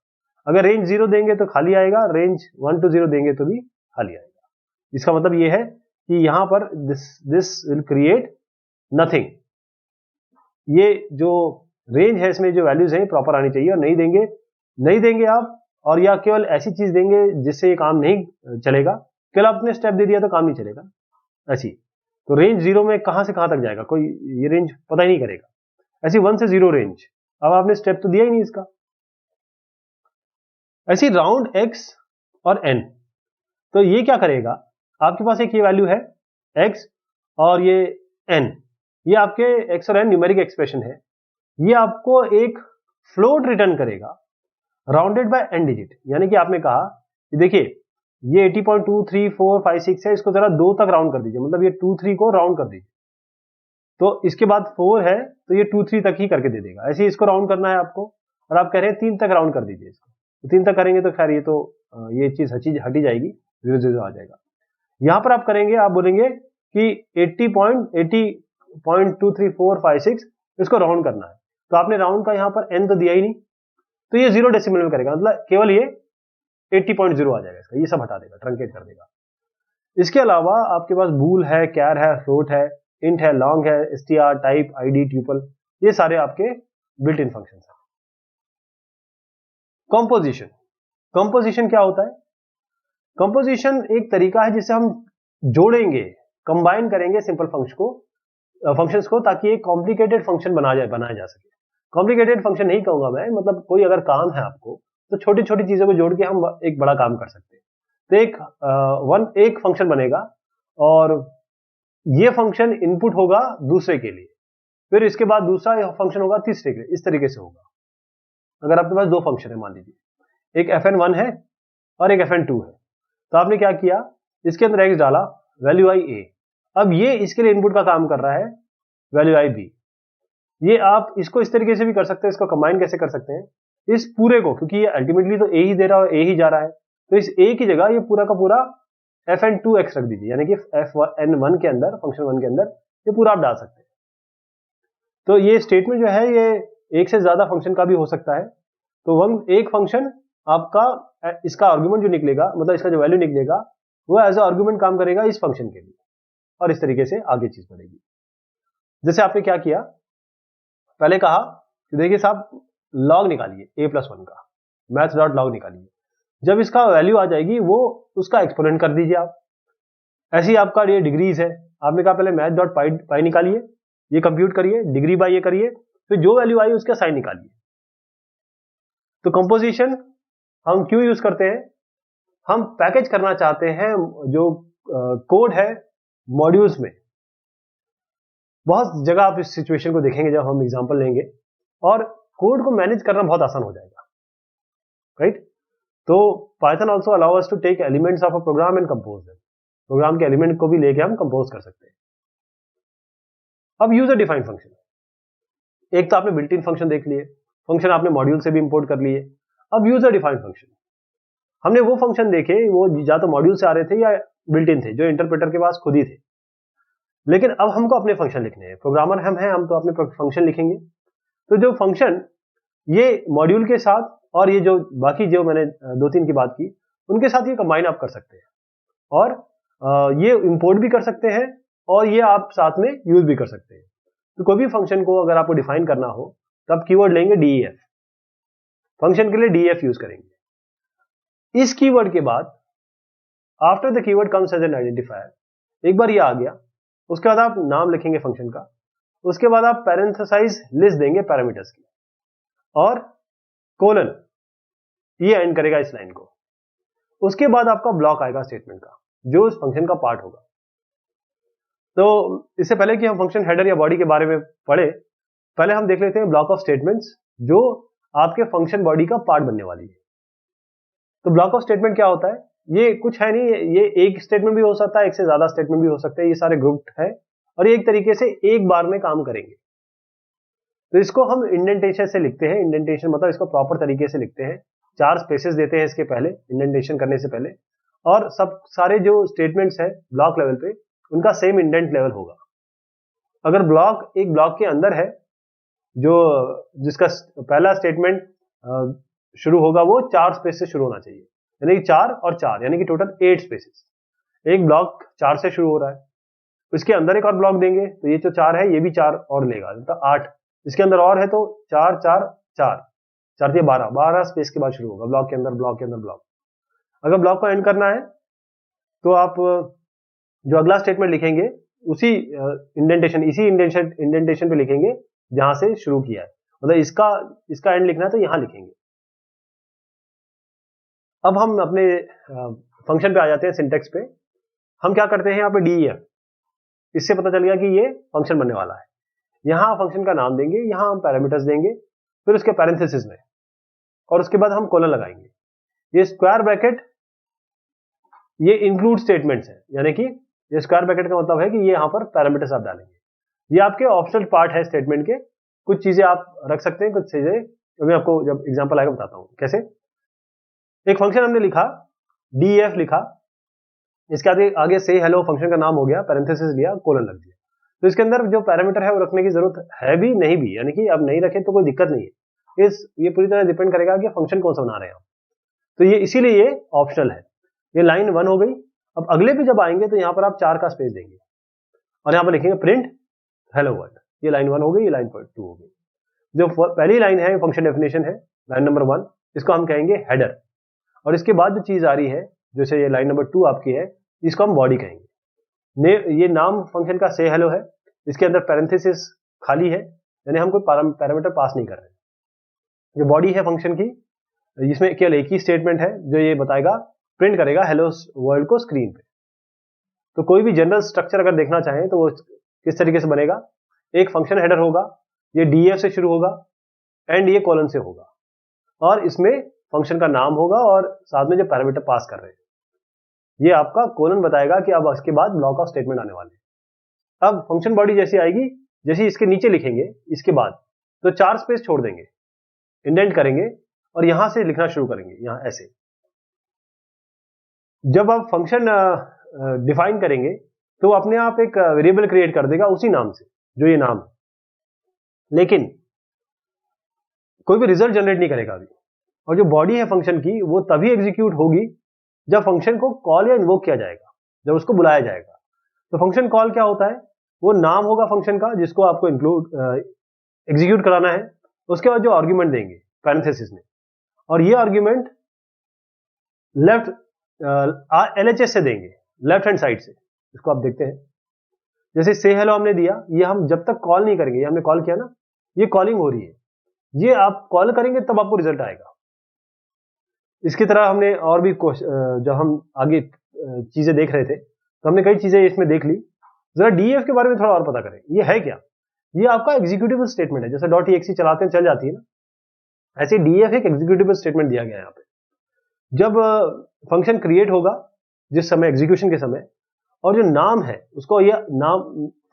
Speaker 1: अगर रेंज 0 देंगे तो खाली आएगा, रेंज 1 to 0 देंगे तो भी खाली आएगा। इसका मतलब ये है कि यहां पर दिस विल क्रिएट नथिंग। ये जो रेंज है इसमें जो वैल्यूज हैं प्रॉपर आनी चाहिए, और नहीं देंगे आप, और या केवल ऐसी चीज देंगे जिससे ये काम नहीं चलेगा, केवल आपने स्टेप दे दिया तो काम नहीं चलेगा ऐसी। तो रेंज 0 में कहां से कहां तक जाएगा, कोई ये रेंज पता ही नहीं करेगा। ऐसी 1 से 0 रेंज, अब आपने स्टेप तो दिया ही नहीं इसका। ऐसी राउंड x और n, तो ये क्या करेगा, आपके पास एक ये वैल्यू है x और ये n, ये आपके x और n न्यूमेरिक एक्सप्रेशन है, ये आपको एक फ्लोट रिटर्न करेगा राउंडेड बाय n डिजिट। यानी कि आपने कहा कि देखिए ये 80.2, 3, 4, 5, 6 है, इसको जरा 2 तक राउंड कर दीजिए, मतलब ये 2, 3 को राउंड कर दीजिए। तो इसके बाद 4 है तो ये 2, 3 तक ही करके दे देगा। ऐसे ही इसको राउंड करना है आपको, और आप कह रहे हैं 3 तक राउंड कर दीजिए इसको। तो 3 तक करेंगे तो खैर ये चीज हटी जाएगी, 0, 0 आ जाएगा। यहां पर आप करेंगे, आप बोलेंगे कि 80.23456 इसको राउंड करना है। तो आपने राउंड का यहां पर n तो दिया ही नहीं, तो ये 0 डेसिमल में करेगा, मतलब केवल ये 80.0 आ जाएगा इसका, ये सब हटा देगा, ट्रंकेट कर देगा। इसके अलावा आपके पास बूल है, कैर है, फ्लोट है, इंट है, लॉन्ग है, str, टाइप, id, ट्यूपल, ये सारे आपके बिल्ट इन फंक्शन है। कंपोजिशन क्या होता है? कंपोजिशन एक तरीका है जिससे हम जोड़ेंगे, कंबाइन करेंगे सिंपल फंक्शंस को, ताकि एक कॉम्प्लिकेटेड फंक्शन बनाया जा सके। कॉम्प्लिकेटेड फंक्शन नहीं कहूंगा मैं, मतलब कोई अगर काम है आपको तो छोटी छोटी चीजों को जोड़ के हम एक बड़ा काम कर सकते हैं। तो एक फंक्शन बनेगा, और ये फंक्शन इनपुट होगा दूसरे के लिए, फिर इसके बाद दूसरा फंक्शन होगा तीसरे के लिए, इस तरीके से होगा। अगर आपके पास 2 फंक्शन है, मान लीजिए एक fn1 है और एक fn2 है, तो आपने क्या किया, इसके अंदर x डाला, वैल्यू आई a, अब ये इसके लिए इनपुट का काम कर रहा है, वैल्यू आई b। ये आप इसको इस तरीके से भी कर सकते हैं, इसको कंबाइन कैसे कर सकते हैं, इस पूरे को, क्योंकि ये अल्टीमेटली तो a ही दे रहा है, a ही जा रहा है, तो इस a की जगह ये पूरा का पूरा fn2x रख दीजिए, यानी कि fn1 के अंदर, फंक्शन 1 के अंदर ये पूरा आप डाल सकते हैं। तो ये स्टेटमेंट जो है ये एक से ज्यादा फंक्शन का भी हो सकता है। तो एक फंक्शन आपका, इसका आर्गुमेंट जो निकलेगा, मतलब इसका जो वैल्यू निकलेगा, वो एज ए आर्गुमेंट काम करेगा इस फंक्शन के लिए, और इस तरीके से आगे चीज बढ़ेगी। जैसे आपने क्या किया, पहले कहा कि देखिए साहब लॉग निकालिए a+1 का, maths.log निकालिए। जब इसका वैल्यू आ जाएगी वो उसका एक्सपोनेंट कर दीजिए आप। ऐसे ही आपका ये डिग्रीज है, आपने कहा पहले math.py निकालिए, ये कंप्यूट करिए, डिग्री बाय ये करिए, फिर जो वैल्यू आई उसका साइन निकालिए। तो कंपोजिशन हम क्यों यूज करते हैं, हम पैकेज करना चाहते हैं जो कोड है मॉड्यूल्स में। बहुत जगह आप इस सिचुएशन को देखेंगे जब हम एग्जांपल लेंगे, और कोड को मैनेज करना बहुत आसान हो जाएगा, राइट। तो Python also allow us to take elements of a program and compose them. Program के एलिमेंट को भी लेके हम कंपोज कर सकते हैं। अब यूजर डिफाइंड फंक्शन, एक तो आपने बिल्ट इन फंक्शन देख लिए, फंक्शन आपने मॉड्यूल से भी इंपोर्ट कर लिए। अब यूजर डिफाइंड फंक्शन, हमने वो फंक्शन देखे, वो या तो मॉड्यूल से आ रहे थे या बिल्ट इन थे, जो इंटरप्रेटर के पास खुद ही थे। लेकिन अब हमको अपने फंक्शन लिखने हैं, प्रोग्रामर हम हैं, हम तो अपने फंक्शन लिखेंगे। तो जो फंक्शन ये मॉड्यूल के साथ, और ये जो बाकी जो मैंने 2-3 की बात की, उनके साथ ये कंबाइन आप कर सकते हैं, और ये इंपोर्ट भी कर सकते हैं, और ये आप साथ में यूज भी कर सकते हैं। तो कोई भी फंक्शन को अगर आपको डिफाइन करना हो तो आप कीवर्ड लेंगे def, फंक्शन के लिए def यूज करेंगे। इस कीवर्ड के बाद after the keyword comes as an identifier, एक बार ये आ गया, उसके बाद आप नाम लिखेंगे फंक्शन का, उसके बाद आप पैरेंथेसाइज लिस्ट देंगे पैरामीटर्स की, और कोलन ये एंड करेगा इस लाइन को। उसके बाद आपका ब्लॉक आएगा स्टेटमेंट का, जो उस फंक्शन का पार्ट होगा। तो इससे पहले कि हम फंक्शन हेडर या बॉडी के बारे में पढ़े, पहले हम देख लेते हैं ब्लॉक ऑफ स्टेटमेंट्स जो आपके फंक्शन बॉडी का पार्ट बनने वाली है। तो ब्लॉक ऑफ स्टेटमेंट क्या होता है? ये कुछ है नहीं, ये एक स्टेटमेंट भी हो सकता है, एक से ज्यादा स्टेटमेंट भी हो सकते हैं, ये सारे ग्रुप है और ये एक तरीके से एक बार में काम करेंगे। तो इसको हम इंडेंटेशन से लिखते हैं। इंडेंटेशन मतलब इसको प्रॉपर तरीके से लिखते हैं, 4 स्पेसेस देते हैं इसके पहले, इंडेंटेशन करने से पहले, और सब सारे जो स्टेटमेंट्स है ब्लॉक लेवल पे उनका सेम इंडेंट लेवल होगा। अगर ब्लॉक एक ब्लॉक के अंदर है जो जिसका पहला स्टेटमेंट शुरू होगा वो 4 स्पेस से शुरू होना चाहिए, यानी कि 4 और 4 यानी कि टोटल 8 स्पेसेस। एक ब्लॉक 4 से शुरू हो रहा है, इसके अंदर एक और ब्लॉक देंगे तो ये जो 4 है ये भी 4 और लेगा, मतलब 8। इसके अंदर और है तो 4 4 4 4 12 स्पेस के बाद शुरू होगा ब्लॉक के अंदर ब्लॉक के अंदर ब्लॉक। अगर ब्लॉक को एंड करना है तो आप जो अगला स्टेटमेंट लिखेंगे उसी इंडेंटेशन पे लिखेंगे जहां से शुरू किया है, मतलब इसका एंड लिखना है तो यहां लिखेंगे। अब हम अपने फंक्शन पे आ जाते हैं, सिंटेक्स पे। हम क्या करते हैं यहाँ पे DEF, इससे पता चल गया कि ये फंक्शन बनने वाला है। यहां फंक्शन का नाम देंगे, यहां हम पैरामीटर्स देंगे, फिर उसके पैरेंथेसिस में, और उसके बाद हम कोलन लगाएंगे। ये स्क्वायर ब्रैकेट ये इंक्लूड स्टेटमेंट्स है, यानी कि ये स्क्वायर ब्रैकेट का मतलब है कि ये यहां पर पैरामीटर्स आप डालेंगे। ये आपके ऑप्शनल पार्ट है स्टेटमेंट के, कुछ चीजें आप रख सकते हैं, कुछ चीजें मैं आपको जब एग्जांपल आएगा बताता हूं कैसे। एक फंक्शन हमने लिखा, DEF लिखा, इसके आगे से हेलो फंक्शन का नाम हो गया, पैरेंथेसिस लिया, कोलन लग दिया। तो इसके अंदर जो पैरामीटर है वो रखने की जरूरत है भी नहीं भी, यानी कि अब नहीं रखे तो कोई दिक्कत नहीं है। ये पूरी तरह डिपेंड करेगा कि फंक्शन कौन सा बना रहे हैं आप। तो ये इसीलिए ये ऑप्शनल है। ये लाइन 1 हो गई। अब अगले पे जब आएंगे तो यहां पर आप 4 का स्पेस देंगे और यहां पर लिखेंगे प्रिंट हेलो वर्ल्ड। ये लाइन 1 हो गई, ये लाइन 2 हो गई। जो पहली लाइन है फंक्शन डेफिनेशन है, लाइन नंबर 1, इसको हम कहेंगे हेडर। और इसके बाद जो चीज आ रही है, जैसे ये लाइन नंबर 2 आपकी है, इसको हम बॉडी कहेंगे। ये नाम फंक्शन का से हेलो है, इसके अंदर पैरेंथेसिस खाली है, यानी हम कोई पैरामीटर पास नहीं कर रहे हैं। जो बॉडी है फंक्शन की, इसमें केवल एक ही स्टेटमेंट है जो ये बताएगा, प्रिंट करेगा हेलो वर्ल्ड को स्क्रीन पे। तो कोई भी जनरल स्ट्रक्चर अगर देखना चाहें तो वो किस तरीके से बनेगा, एक फंक्शन हेडर होगा, ये DEF से शुरू होगा, एंड ये कॉलन से होगा, और इसमें फंक्शन का नाम होगा और साथ में जो पैरामीटर पास कर रहे हैं, ये आपका कोलन बताएगा कि अब इसके बाद ब्लॉक ऑफ स्टेटमेंट आने वाले हैं। अब फंक्शन बॉडी जैसी आएगी, जैसे इसके नीचे लिखेंगे इसके बाद, तो 4 स्पेस छोड़ देंगे, इंडेंट करेंगे और यहां से लिखना शुरू करेंगे, यहां ऐसे। जब आप फंक्शन डिफाइन करेंगे तो अपने आप एक वेरिएबल क्रिएट कर देगा उसी नाम से, जो ये नाम है, लेकिन कोई भी रिजल्ट जनरेट नहीं करेगा अभी। और जो बॉडी है फंक्शन की वो तभी एग्जीक्यूट होगी जब फंक्शन को कॉल या इन्वोक किया जाएगा, जब उसको बुलाया जाएगा। तो फंक्शन कॉल क्या होता है, वो नाम होगा फंक्शन का जिसको आपको एग्जीक्यूट कराना है। उसके बाद जो आर्ग्यूमेंट देंगे पैरेंथेसिस में, और ये आर्ग्यूमेंट लेफ्ट LHS से देंगे, लेफ्ट हैंड साइड से। इसको आप देखते हैं, जैसे से हेलो हमने दिया, ये हम जब तक कॉल नहीं करेंगे, ये हमने कॉल किया ना, ये कॉलिंग हो रही है, ये आप कॉल करेंगे तब आपको रिजल्ट आएगा। इसकी तरह हमने और भी जब हम आगे चीजें देख रहे थे तो हमने कई चीजें इसमें देख ली। जरा DEF के बारे में थोड़ा और पता करें, ये है क्या। ये आपका एग्जीक्यूटिबल स्टेटमेंट है, जैसे .exe चलाते हैं चल जाती है ना, ऐसे DEF एक एग्जीक्यूटिबल स्टेटमेंट दिया गया है यहाँ पे। जब फंक्शन क्रिएट होगा जिस समय एग्जीक्यूशन के समय, और जो नाम है उसको ये नाम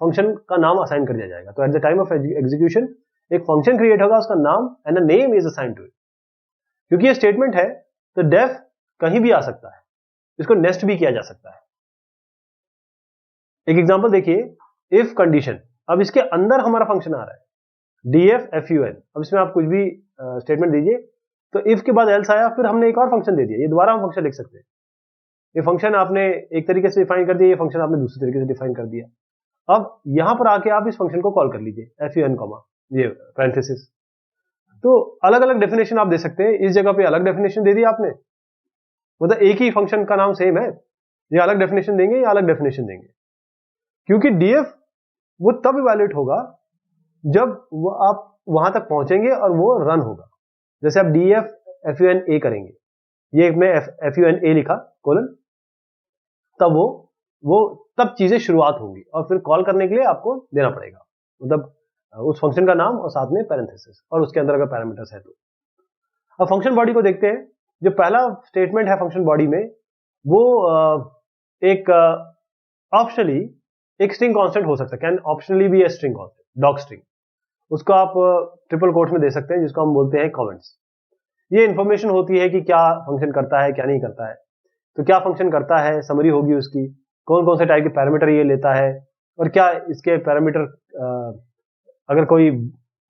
Speaker 1: फंक्शन का नाम असाइन कर दिया जाएगा। तो at the time of execution एक फंक्शन क्रिएट होगा, उसका नाम and a name is assigned to it. क्योंकि ये स्टेटमेंट है तो डेफ कहीं भी आ सकता है, इसको नेस्ट भी किया जा सकता है। एक एग्जांपल देखिए, इफ कंडीशन। अब इसके अंदर हमारा फंक्शन आ रहा है DEF FUN। अब इसमें आप कुछ भी स्टेटमेंट दीजिए, तो इफ के बाद एल्स आया, फिर हमने एक और फंक्शन दे दिया, ये दोबारा हम फंक्शन लिख सकते हैं। ये फंक्शन आपने एक तरीके से डिफाइन कर दिया, ये फंक्शन आपने दूसरे तरीके से डिफाइन कर दिया। अब यहां पर आके आप इस फंक्शन को कॉल कर लीजिए FUN, ये पैरेंथेसिस। तो अलग अलग डेफिनेशन आप दे सकते हैं। इस जगह पे अलग डेफिनेशन दे दी आपने, मतलब एक ही फंक्शन का नाम सेम है, ये अलग डेफिनेशन देंगे, ये अलग डेफिनेशन देंगे। क्योंकि DEF वो तब इवैल्यूएट होगा जब वो आप वहां तक पहुंचेंगे और वो रन होगा। जैसे आप DEF FUNA करेंगे, ये मैं FUNA लिखा कोलन, तब वो वो तब चीजें शुरुआत होंगी और फिर कॉल करने के लिए आपको देना पड़ेगा, मतलब उस फंक्शन का नाम और साथ में पैरेंथेसिस और उसके अंदर अगर पैरामीटर्स है तो। अब फंक्शन बॉडी को देखते हैं। जो पहला स्टेटमेंट है फंक्शन बॉडी में वो एक ऑप्शनली एक स्ट्रिंग कांस्टेंट हो सकता है, कैन ऑप्शनली भी a string constant, dog string. उसको आप ट्रिपल कोट्स में दे सकते हैं जिसको हम बोलते हैं कमेंट्स। ये इंफॉर्मेशन होती है कि क्या फंक्शन करता है क्या नहीं करता है। तो क्या फंक्शन करता है समरी होगी उसकी, कौन कौन से टाइप के पैरामीटर ये लेता है और क्या इसके पैरामीटर अगर कोई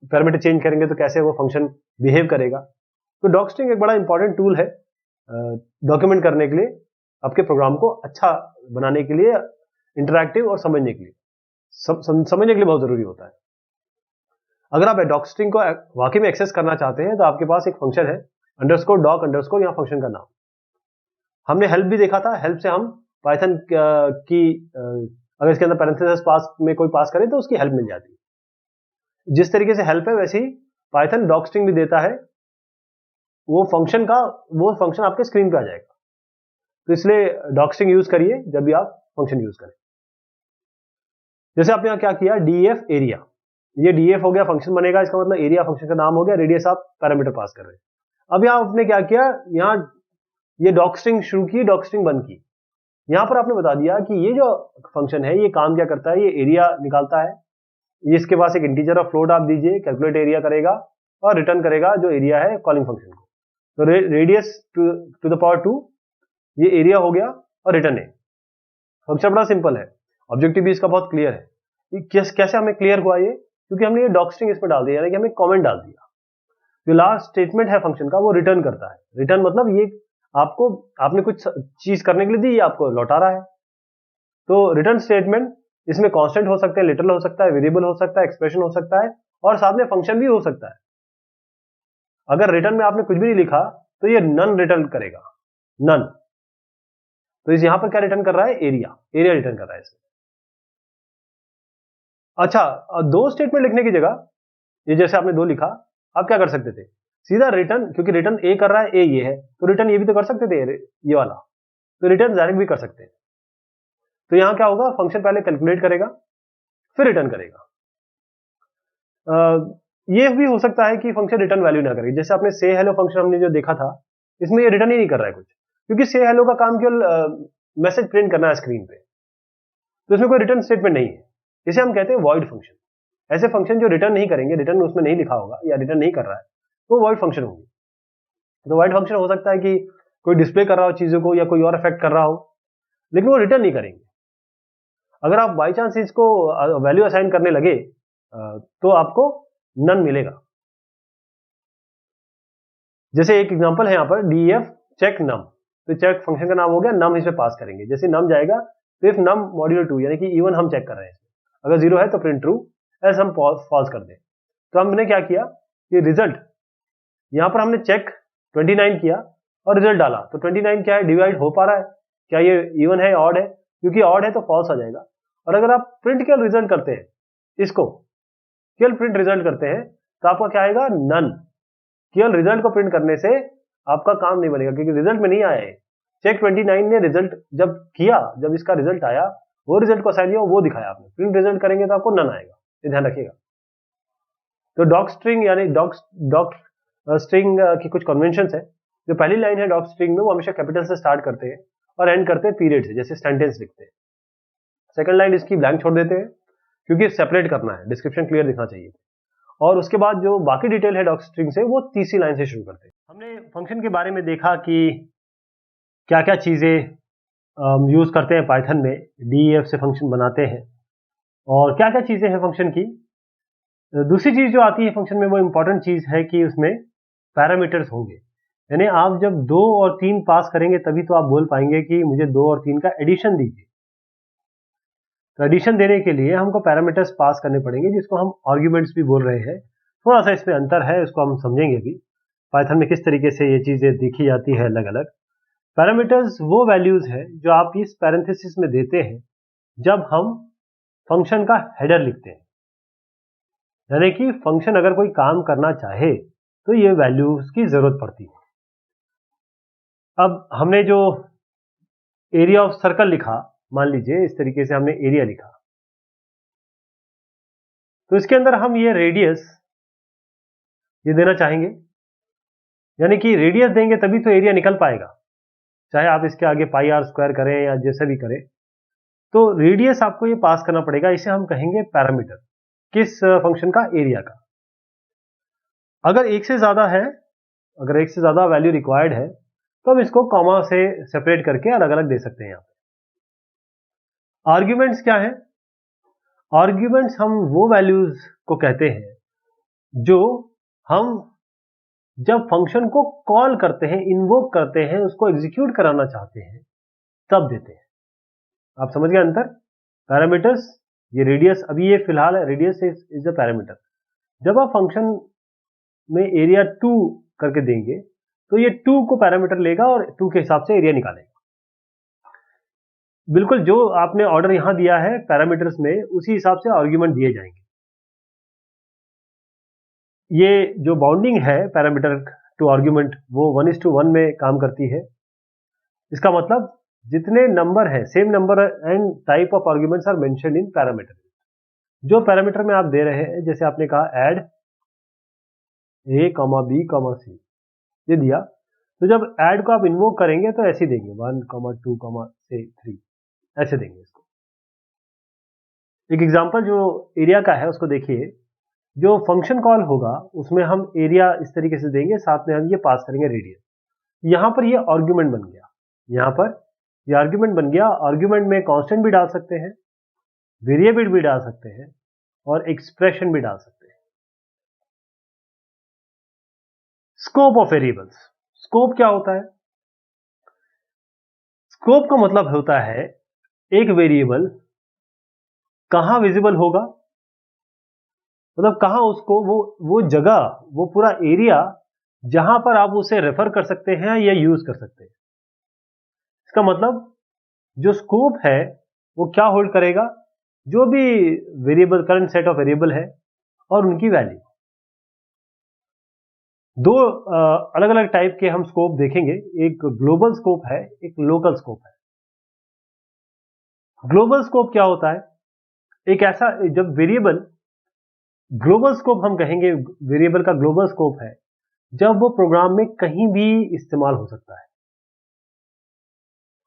Speaker 1: पैरामीटर चेंज करेंगे तो कैसे वो फंक्शन बिहेव करेगा। तो डॉगस्ट्रिंग एक बड़ा इंपॉर्टेंट टूल है डॉक्यूमेंट करने के लिए, आपके प्रोग्राम को अच्छा बनाने के लिए, इंटरैक्टिव और समझने के लिए, समझने के लिए बहुत जरूरी होता है। अगर आप डॉगस्ट्रिंग को वाकई में एक्सेस करना चाहते हैं तो आपके पास एक फंक्शन है अंडरस्कोर डॉक अंडरस्कोर, यहाँ फंक्शन का नाम। हमने हेल्प भी देखा था, हेल्प से हम पाइथन की अगर इसके अंदर पैरेंथेसिस पास में कोई पास करे तो उसकी हेल्प मिल जाती है। जिस तरीके से हेल्प है वैसे ही पाइथन डॉगस्ट्रिंग भी देता है। वो फंक्शन आपके स्क्रीन पे आ जाएगा। तो इसलिए डॉगस्ट्रिंग यूज करिए जब भी आप फंक्शन यूज करें। जैसे आपने यहाँ क्या किया, डीएफ एरिया, ये डीएफ हो गया, फंक्शन बनेगा, इसका मतलब एरिया फंक्शन का नाम हो गया, रेडियस आप पैरामीटर पास कर रहे हैं। अब यहाँ आपने क्या किया, यहाँ ये डॉगस्ट्रिंग शुरू की, डॉगस्ट्रिंग बंद की। यहां पर आपने बता दिया कि ये जो फंक्शन है ये काम क्या करता है, ये एरिया निकालता है, ये इसके पास एक इंटीजर और फ्लोट आप दीजिए, कैलकुलेट एरिया करेगा और रिटर्न करेगा जो एरिया है कॉलिंग फंक्शन को। तो रेडियस टू द पावर 2 ये एरिया हो गया और रिटर्न है। फंक्शन बड़ा सिंपल है, ऑब्जेक्टिव भी इसका बहुत क्लियर है। कैसे हमें क्लियर हुआ ये, क्योंकि हमने ये डॉगस्ट्रिंग इसमें डाल दिया, यानी कि हमें कमेंट डाल दिया। जो लास्ट स्टेटमेंट है फंक्शन का वो रिटर्न करता है। रिटर्न मतलब ये आपने कुछ चीज करने के लिए दी, ये आपको लौटा रहा है। तो रिटर्न स्टेटमेंट इसमें कांस्टेंट हो सकते हैं, लिटरल हो सकता है, वेरिएबल हो सकता है, एक्सप्रेशन हो सकता है और साथ में फंक्शन भी हो सकता है। अगर रिटर्न में आपने कुछ भी नहीं लिखा तो ये नन रिटर्न करेगा, नन। तो इस यहां पर क्या रिटर्न कर रहा है, एरिया रिटर्न कर रहा है इसमें। अच्छा, दो स्टेटमेंट लिखने की जगह ये जैसे आपने दो लिखा, आप क्या कर सकते थे, सीधा रिटर्न, क्योंकि रिटर्न ए कर रहा है, ए ये है तो रिटर्न ये भी तो कर सकते थे, ये वाला, तो रिटर्न डायरेक्ट भी कर सकते हैं। तो यहां क्या होगा, फंक्शन पहले कैलकुलेट करेगा फिर रिटर्न करेगा। ये भी हो सकता है कि फंक्शन रिटर्न वैल्यू ना करे, जैसे आपने से हेलो फंक्शन हमने जो देखा था, इसमें ये रिटर्न ही नहीं कर रहा है कुछ, क्योंकि से हेलो का काम केवल मैसेज प्रिंट करना है स्क्रीन पे, तो इसमें कोई रिटर्न स्टेटमेंट नहीं है। इसे हम कहते हैं वॉइड फंक्शन। ऐसे फंक्शन जो रिटर्न नहीं करेंगे, रिटर्न उसमें नहीं लिखा होगा या रिटर्न नहीं कर रहा है, वो वॉइड फंक्शन होगी। तो वॉइड फंक्शन हो सकता है कि कोई डिस्प्ले कर रहा हो चीजों को या कोई और इफेक्ट कर रहा हो, लेकिन वो रिटर्न नहीं करेंगे। अगर आप बाई चांस इसको वैल्यू असाइन करने लगे तो आपको नन मिलेगा। जैसे एक एग्जांपल है यहाँ पर df check num, तो चेक फंक्शन का नाम हो गया, नम इसमें पास करेंगे। जैसे नम जाएगा तो इफ नम मॉड्यूलो 2 यानी कि इवन हम चेक कर रहे हैं, अगर 0 है तो प्रिंट ट्रू, ऐसे हम फॉल्स कर दें। तो हमने क्या किया, ये रिजल्ट यहां पर हमने चेक 29 किया और रिजल्ट डाला, तो 29 क्या है, डिवाइड हो पा रहा है, क्या ये इवन है ऑड है, क्योंकि ऑड है तो फॉल्स आ जाएगा। और अगर आप प्रिंट केवल रिजल्ट करते हैं, इसको केवल प्रिंट रिजल्ट करते हैं, तो आपका क्या आएगा, नन। केवल रिजल्ट को प्रिंट करने से आपका काम नहीं बनेगा, क्योंकि रिजल्ट में नहीं आया है। चेक 29 ने रिजल्ट जब किया, जब इसका रिजल्ट आया, वो रिजल्ट को असाइन किया, वो दिखाया आपने, प्रिंट रिजल्ट करेंगे तो आपको नन आएगा, ये ध्यान रखिएगा। तो डॉग स्ट्रिंग यानी डॉग स्ट्रिंग की कुछ कन्वेंशन है। जो पहली लाइन है डॉग स्ट्रिंग में, वो हमेशा कैपिटल से स्टार्ट करते हैं और एंड करते हैं पीरियड से, जैसे सेंटेंस लिखते हैं। सेकंड लाइन इसकी ब्लैंक छोड़ देते हैं, क्योंकि सेपरेट करना है, डिस्क्रिप्शन क्लियर दिखना चाहिए। और उसके बाद जो बाकी डिटेल है डॉग स्ट्रिंग से, वो तीसरी लाइन से शुरू करते हैं। हमने फंक्शन के बारे में देखा कि क्या क्या चीजें यूज करते हैं पाइथन में, डीईएफ से फंक्शन बनाते हैं और क्या क्या चीजें हैं फंक्शन की। दूसरी चीज जो आती है फंक्शन में, वो इंपॉर्टेंट चीज है कि उसमें पैरामीटर्स होंगे, यानी आप जब 2 और 3 पास करेंगे तभी तो आप बोल पाएंगे कि मुझे 2 और 3 का एडिशन दीजिए। तो एडिशन देने के लिए हमको पैरामीटर्स पास करने पड़ेंगे, जिसको हम आर्ग्यूमेंट्स भी बोल रहे हैं। थोड़ा सा इसमें अंतर है, इसको हम समझेंगे भी पाइथन में किस तरीके से ये चीजें देखी जाती है अलग अलग। पैरामीटर्स वो वैल्यूज है जो आप इस पैरेंथेसिस में देते हैं जब हम फंक्शन का हेडर लिखते हैं, यानी कि फंक्शन अगर कोई काम करना चाहे तो ये वैल्यूज की जरूरत पड़ती है। अब हमने जो एरिया ऑफ सर्कल लिखा, मान लीजिए इस तरीके से हमने एरिया लिखा, तो इसके अंदर हम ये रेडियस ये देना चाहेंगे, यानी कि रेडियस देंगे तभी तो एरिया निकल पाएगा, चाहे आप इसके आगे पाई आर स्क्वायर करें या जैसे भी करें। तो रेडियस आपको ये पास करना पड़ेगा, इसे हम कहेंगे पैरामीटर, किस फंक्शन का, एरिया का। अगर एक से ज्यादा है, अगर एक से ज्यादा वैल्यू रिक्वायर्ड है तो हम इसको कॉमा से सेपरेट करके अलग अलग दे सकते हैं। यहाँ पे आर्ग्यूमेंट्स क्या है? आर्ग्यूमेंट्स हम वो वैल्यूज को कहते हैं जो हम जब फंक्शन को कॉल करते हैं, इन्वोक करते हैं, उसको एग्जीक्यूट कराना चाहते हैं, तब देते हैं। आप समझ गए अंतर? पैरामीटर्स, ये रेडियस, अभी ये फिलहाल है, रेडियस इज अ पैरामीटर। जब आप फंक्शन में एरिया 2 करके देंगे तो ये 2 को पैरामीटर लेगा और 2 के हिसाब से एरिया निकालेगा। बिल्कुल जो आपने ऑर्डर यहां दिया है पैरामीटर्स में, उसी हिसाब से आर्ग्यूमेंट दिए जाएंगे। ये जो बाउंडिंग है पैरामीटर टू आर्ग्यूमेंट, वो 1:1 में काम करती है। इसका मतलब जितने नंबर है, same number and type of arguments are mentioned in parameter. जो पैरामीटर में आप दे रहे हैं, जैसे आपने कहा ऐड a, b, c, ये दिया, तो जब ऐड को आप इन्वोक करेंगे तो ऐसे देंगे 1, 2, से 3, ऐसे देंगे इसको। एक एग्जांपल जो एरिया का है उसको देखिए। जो फंक्शन कॉल होगा उसमें हम एरिया इस तरीके से देंगे, साथ में हम ये पास करेंगे रेडियस। यहां पर ये आर्ग्यूमेंट बन गया, यहां पर ये आर्ग्यूमेंट बन गया। आर्ग्यूमेंट में कांस्टेंट भी डाल सकते हैं, वेरिएबल भी डाल सकते हैं और एक्सप्रेशन भी डाल सकते हैं। स्कोप ऑफ वेरिएबल्स, स्कोप क्या होता है? स्कोप का मतलब होता है एक वेरिएबल कहां विजिबल होगा, मतलब कहां उसको वो जगह, वो पूरा एरिया जहां पर आप उसे रेफर कर सकते हैं या यूज कर सकते हैं। इसका मतलब जो स्कोप है वो क्या होल्ड करेगा, जो भी variable, current set of variable है और उनकी वैल्यू। दो अलग अलग टाइप के हम स्कोप देखेंगे, एक ग्लोबल स्कोप है, एक लोकल स्कोप है। ग्लोबल स्कोप क्या होता है? एक ऐसा, जब वेरिएबल, ग्लोबल स्कोप हम कहेंगे, वेरिएबल का ग्लोबल स्कोप है जब वो प्रोग्राम में कहीं भी इस्तेमाल हो सकता है।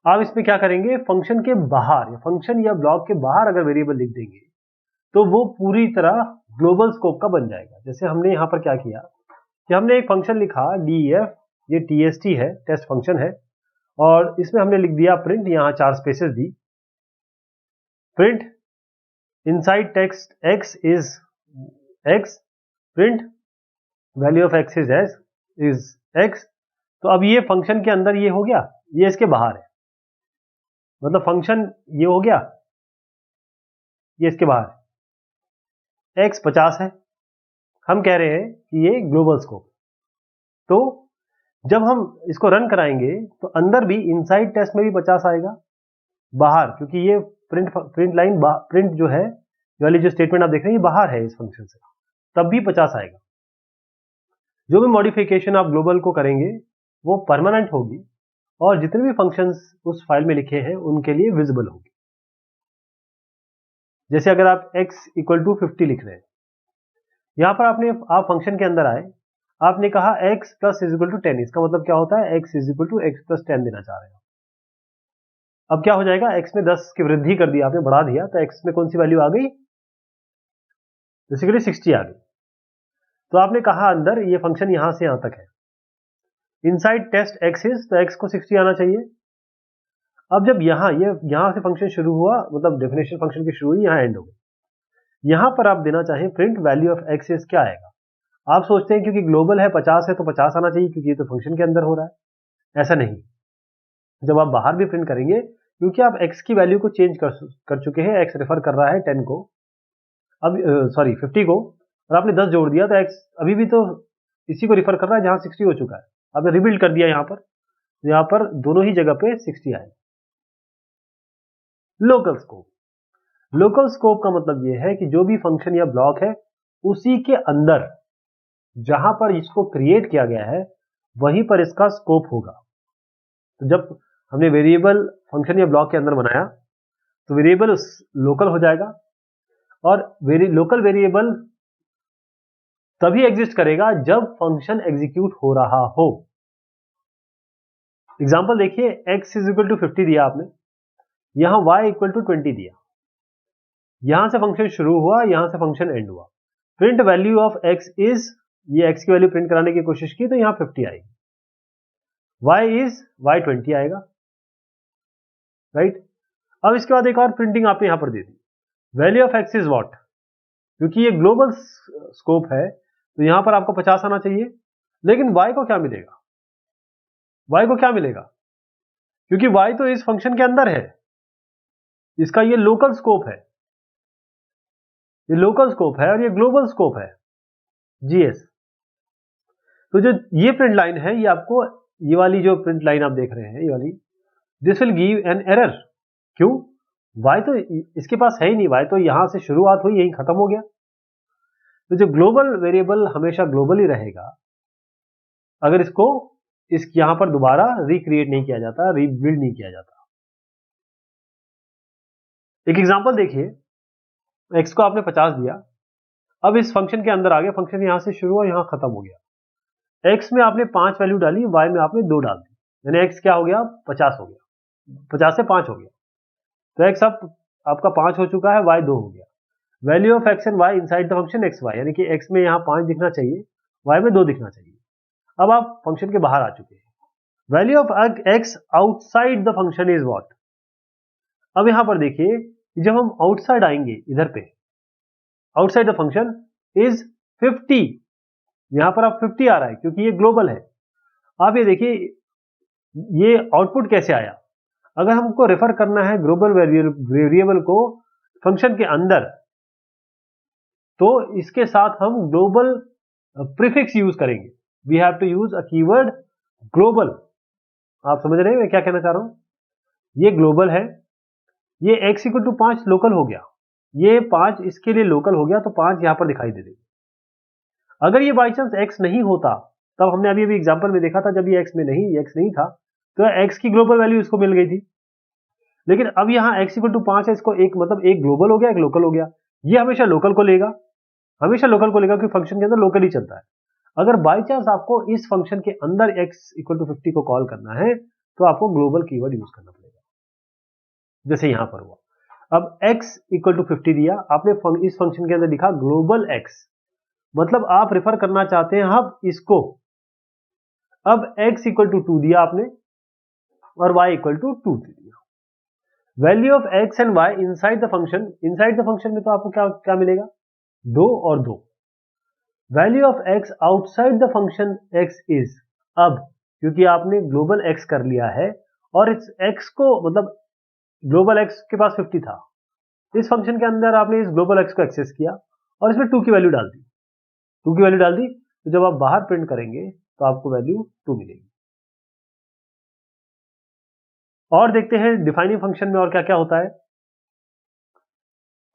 Speaker 1: आप इसमें क्या करेंगे, फंक्शन के बाहर या फंक्शन या ब्लॉक के बाहर अगर वेरिएबल लिख देंगे तो वो पूरी तरह ग्लोबल स्कोप का बन जाएगा। जैसे हमने यहां पर क्या किया कि हमने एक फंक्शन लिखा def, ये tst है, टेस्ट फंक्शन है, और इसमें हमने लिख दिया प्रिंट, यहां 4 spaces the, print inside text x is x, print value of x is x। तो अब ये फंक्शन के अंदर ये हो गया, ये इसके बाहर है, मतलब फंक्शन ये हो गया, ये इसके बाहर है, x 50 है। हम कह रहे हैं कि ये ग्लोबल स्कोप। तो जब हम इसको रन कराएंगे तो अंदर भी इनसाइड टेस्ट में भी 50 आएगा, बाहर, क्योंकि ये प्रिंट लाइन, प्रिंट जो है वाली जो स्टेटमेंट आप देख रहे हैं, ये बाहर है इस फंक्शन से, तब भी 50 आएगा। जो भी मॉडिफिकेशन आप ग्लोबल को करेंगे वो परमानेंट होगी और जितने भी फंक्शंस उस फाइल में लिखे हैं उनके लिए विजिबल होगी। जैसे अगर आप x = 50 लिख रहे हैं, यहां पर आप फंक्शन के अंदर आए, आपने कहा x + 10, इसका मतलब क्या होता है, x = x + 10 देना चाह रहे हो। अब क्या हो जाएगा, x में 10 की वृद्धि कर दी आपने, बढ़ा दिया, तो x में कौन सी वैल्यू आ गई, बेसिकली 60 आ गई। तो आपने कहा अंदर ये फंक्शन यहां से यहां तक है, इनसाइड टेस्ट x इज, तो x को 60 आना चाहिए। अब जब यहां से फंक्शन शुरू हुआ, मतलब डेफिनेशन फंक्शन की शुरू हुई, यहां एंड हो गई। यहां पर आप देना चाहें print value of x is, क्या आएगा? आप सोचते हैं क्योंकि ग्लोबल है 50 है तो 50 आना चाहिए क्योंकि ये तो फंक्शन के अंदर हो रहा है। ऐसा नहीं, जब आप बाहर भी प्रिंट करेंगे, क्योंकि आप x की वैल्यू को चेंज कर चुके हैं, x रेफर कर रहा है 10 को, अब 50 को, और आपने 10 जोड़ दिया तो x अभी भी तो इसी को रिफर कर रहा है जहां 60 हो चुका है। आपने रिबिल्ड कर दिया यहां पर दोनों ही जगह पे 60 आए। लोकल स्कोप, लोकल स्कोप का मतलब यह है कि जो भी फंक्शन या ब्लॉक है उसी के अंदर जहां पर इसको क्रिएट किया गया है वहीं पर इसका स्कोप होगा। तो जब हमने वेरिएबल फंक्शन या ब्लॉक के अंदर बनाया तो वेरिएबल लोकल हो जाएगा, और लोकल वेरिएबल तभी एग्जिस्ट करेगा जब फंक्शन एग्जीक्यूट हो रहा हो। एग्जांपल देखिए, x इज इक्वल टू 50 दिया आपने, यहां y इक्वल टू 20 दिया, यहां से फंक्शन शुरू हुआ, यहां से फंक्शन एंड हुआ। Print value of x is, ये x की वैल्यू प्रिंट कराने की कोशिश की तो यहां 50 आएगी, y इज, y 20 आएगा, राइट। अब इसके बाद एक और प्रिंटिंग आपने यहां पर दे दी, value of x is what, क्योंकि ये ग्लोबल स्कोप है तो यहां पर आपको 50 आना चाहिए, लेकिन y को क्या मिलेगा, y को क्या मिलेगा, क्योंकि y तो इस फंक्शन के अंदर है, इसका ये लोकल स्कोप है, ये लोकल स्कोप है और ये ग्लोबल स्कोप है, जीएस। तो जो ये प्रिंट लाइन है, ये आपको, ये वाली जो प्रिंट लाइन आप देख रहे हैं, ये वाली, this will give an error. क्यों, y तो इसके पास है ही नहीं, y तो यहां से शुरुआत हुई, यहीं खत्म हो गया। तो जो ग्लोबल वेरिएबल हमेशा ग्लोबल ही रहेगा, अगर इसको यहां पर दोबारा रिक्रिएट नहीं किया जाता, रीबिल्ड नहीं किया जाता। एक एग्जांपल देखिए, x को आपने 50 दिया, अब इस फंक्शन के अंदर आ गया, फंक्शन यहां से शुरू हुआ, यहां खत्म हो गया। x में आपने 5 वैल्यू डाली, y में आपने 2 डाल दी, यानी x क्या हो गया, 50 हो गया, 50 से 5 हो गया, तो x अब आपका 5 हो चुका है, y 2 हो गया। Value of x and y inside the function x y, यानी कि x में यहां 5 दिखना चाहिए, y में 2 दिखना चाहिए। अब आप फंक्शन के बाहर आ चुके हैं। Value of x outside the function is what. अब यहां पर देखिए, जब हम आउटसाइड आएंगे, इधर पे आउटसाइड द फंक्शन इज 50, यहां पर आप 50 आ रहा है क्योंकि ये ग्लोबल है। आप ये देखिए, ये आउटपुट कैसे आया, अगर हमको रेफर करना है ग्लोबल वेरिएबल को फंक्शन के अंदर, तो इसके साथ हम ग्लोबल प्रीफिक्स यूज करेंगे। We have to use a keyword global. आप समझ रहे हैं मैं क्या कहना चाह रहा हूं, ये ग्लोबल है, ये x इक्वल टू 5 लोकल हो गया, ये 5 इसके लिए लोकल हो गया, तो 5 यहां पर दिखाई दे देगी। अगर ये बाई चांस x नहीं होता, तब हमने अभी अभी एग्जांपल में देखा था, जब ये x नहीं था, तो x की ग्लोबल वैल्यू इसको मिल गई थी। लेकिन अब यहां x इक्वल टू 5 है, इसको एक मतलब एक ग्लोबल हो गया, एक लोकल हो गया। ये हमेशा लोकल को लेगा, हमेशा लोकल को लेगा, क्योंकि फंक्शन के अंदर लोकल ही चलता है। अगर बाई चांस आपको इस फंक्शन के अंदर x इक्वल टू 50 को कॉल करना है, तो आपको ग्लोबल कीवर्ड यूज करना पड़ेगा, जैसे यहां पर हुआ। अब x इक्वल टू 50 दिया आपने, इस फंक्शन के अंदर लिखा ग्लोबल x, मतलब आप रेफर करना चाहते हैं अब इसको। अब x इक्वल टू 2 दिया आपने और y इक्वल टू 2 दिया। Value of x and y inside the function, inside the function में तो आपको क्या क्या मिलेगा, 2 और 2। Value of x outside the function x is, अब क्योंकि आपने ग्लोबल x कर लिया है और इस x को, मतलब ग्लोबल x के पास 50 था, इस फंक्शन के अंदर आपने इस ग्लोबल x को एक्सेस किया और इसमें 2 की वैल्यू डाल दी, 2 की वैल्यू डाल दी, तो जब आप बाहर प्रिंट करेंगे तो आपको वैल्यू 2 मिलेगी। और देखते हैं डिफाइनिंग फंक्शन में और क्या क्या होता है।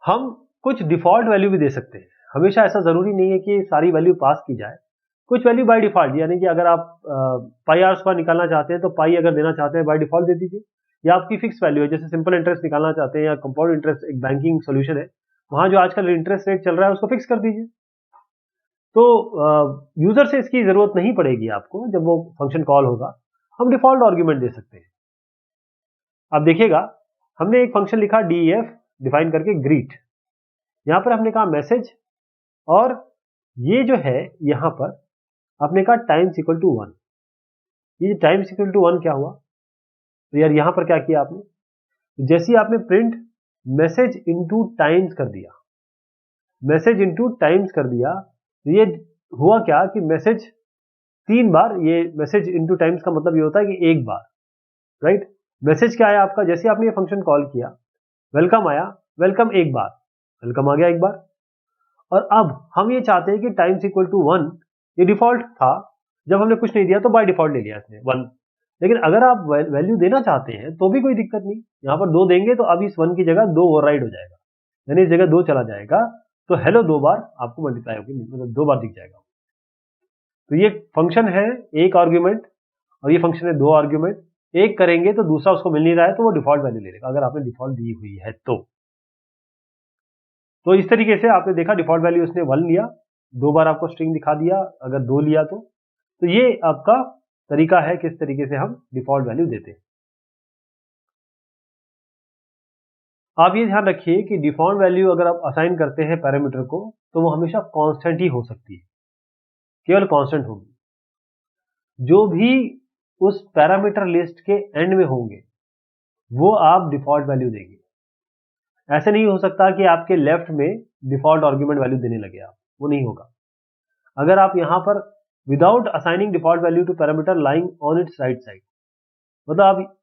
Speaker 1: हम कुछ डिफॉल्ट वैल्यू भी दे सकते हैं, हमेशा ऐसा जरूरी नहीं है कि सारी वैल्यू पास की जाए, कुछ वैल्यू बाय डिफॉल्ट, यानी कि अगर आप पाई आर स्क्वायर निकालना चाहते हैं तो पाई अगर देना चाहते हैं बाय डिफॉल्ट दे दीजिए, या आपकी फिक्स वैल्यू है, जैसे सिंपल इंटरेस्ट निकालना चाहते हैं या कंपाउंड इंटरेस्ट, एक बैंकिंग सोल्यूशन है, वहां जो आजकल इंटरेस्ट रेट चल रहा है उसको फिक्स कर दीजिए। तो यूजर से इसकी जरूरत नहीं पड़ेगी आपको, जब वो फंक्शन कॉल होगा हम डिफॉल्ट आर्ग्यूमेंट दे सकते हैं। अब देखिएगा, हमने एक फंक्शन लिखा def डिफाइन करके ग्रीट, यहां पर हमने कहा मैसेज, और ये जो है यहां पर आपने कहा टाइम्स इक्वल टू 1। ये टाइम्स इक्वल टू 1 क्या हुआ, तो यार यहां पर क्या किया आपने, जैसे ही आपने प्रिंट मैसेज इनटू टाइम्स कर दिया, मैसेज इनटू टाइम्स कर दिया, तो ये हुआ क्या कि मैसेज 3 बार, ये मैसेज इनटू टाइम्स का मतलब ये होता है कि एक बार, राइट। मैसेज क्या है आपका, जैसे आपने ये फंक्शन कॉल किया, वेलकम आया, वेलकम एक बार, वेलकम आ गया एक बार। और अब हम ये चाहते हैं कि टाइम्स इक्वल टू 1, ये डिफॉल्ट था, जब हमने कुछ नहीं दिया तो बाय डिफॉल्ट ले लिया इसने 1। लेकिन अगर आप वैल्यू देना चाहते हैं तो भी कोई दिक्कत नहीं, यहां पर 2 देंगे तो अब इस 1 की जगह 2 ओवरराइड हो जाएगा, यानी इस जगह 2 चला जाएगा, तो हेलो 2 बार आपको मल्टीप्लाई होगी, मतलब 2 बार दिख जाएगा। तो ये फंक्शन है एक आर्ग्यूमेंट और ये फंक्शन है 2 आर्ग्यूमेंट, एक करेंगे तो दूसरा उसको मिल नहीं रहा है तो वो डिफॉल्ट वैल्यू ले लेगा, अगर आपने डिफॉल्ट दी हुई है तो इस तरीके से आपने देखा डिफॉल्ट वैल्यू उसने 1 लिया, 2 बार आपको स्ट्रिंग दिखा दिया, अगर 2 लिया तो ये आपका तरीका है किस तरीके से हम डिफॉल्ट वैल्यू देते हैं। आप ये ध्यान रखिए कि डिफॉल्ट वैल्यू अगर आप असाइन करते हैं पैरामीटर को तो वो हमेशा कांस्टेंट ही हो सकती है, केवल कांस्टेंट होगी। जो भी उस पैरामीटर लिस्ट के एंड में होंगे वो आप डिफॉल्ट वैल्यू देंगे। ऐसे नहीं हो सकता कि आपके लेफ्ट में डिफॉल्ट आर्गुमेंट वैल्यू देने लगे आप, वो नहीं होगा। अगर आप यहां पर without assigning default value to parameter lying on its right side, मतलब आप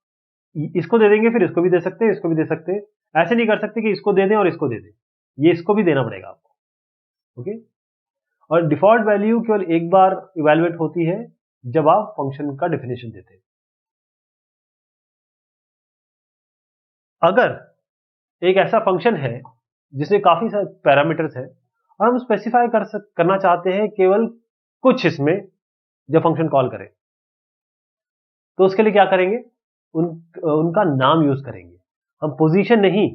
Speaker 1: इसको दे देंगे फिर इसको भी दे सकते हैं, इसको भी दे सकते हैं, ऐसे नहीं कर सकते कि इसको दे दें और इसको दे दें, ये इसको भी देना पड़ेगा आपको। ओके, और डिफॉल्ट वैल्यू केवल एक बार इवैल्यूएट होती है जब आप फंक्शन का डेफिनेशन देते हैं। अगर एक ऐसा फंक्शन है जिसमें काफी सारे पैरामीटर्स है और हम स्पेसिफाई करना चाहते हैं केवल कुछ इसमें जब फंक्शन कॉल करें, तो उसके लिए क्या करेंगे, उनका नाम यूज करेंगे। हम पोजीशन नहीं,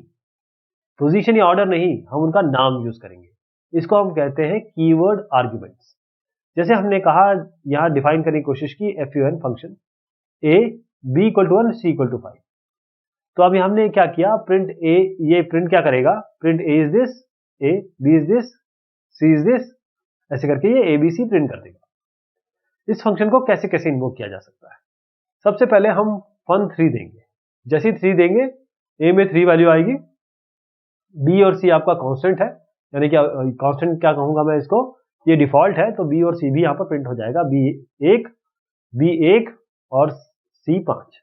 Speaker 1: पोजीशन या ऑर्डर नहीं, हम उनका नाम यूज करेंगे। इसको हम कहते हैं कीवर्ड आर्ग्यूमेंट्स। जैसे हमने कहा यहां डिफाइन करने की कोशिश की fun function a b equal to 1 c equal to 5। तो अभी हमने क्या किया, प्रिंट a, ये प्रिंट क्या करेगा, print a is this, a b is this, c is this, ऐसे करके ये abc प्रिंट कर देगा। इस फंक्शन को कैसे कैसे इन्वोक किया जा सकता है। सबसे पहले हम fun 3 देंगे, जैसे ही 3 देंगे a में 3 वैल्यू आएगी, b और c आपका कांस्टेंट है, यानी कि कांस्टेंट क्या कहूंगा मैं इसको, ये डिफॉल्ट है, तो b और c भी यहां पर प्रिंट हो जाएगा, b1 और c5।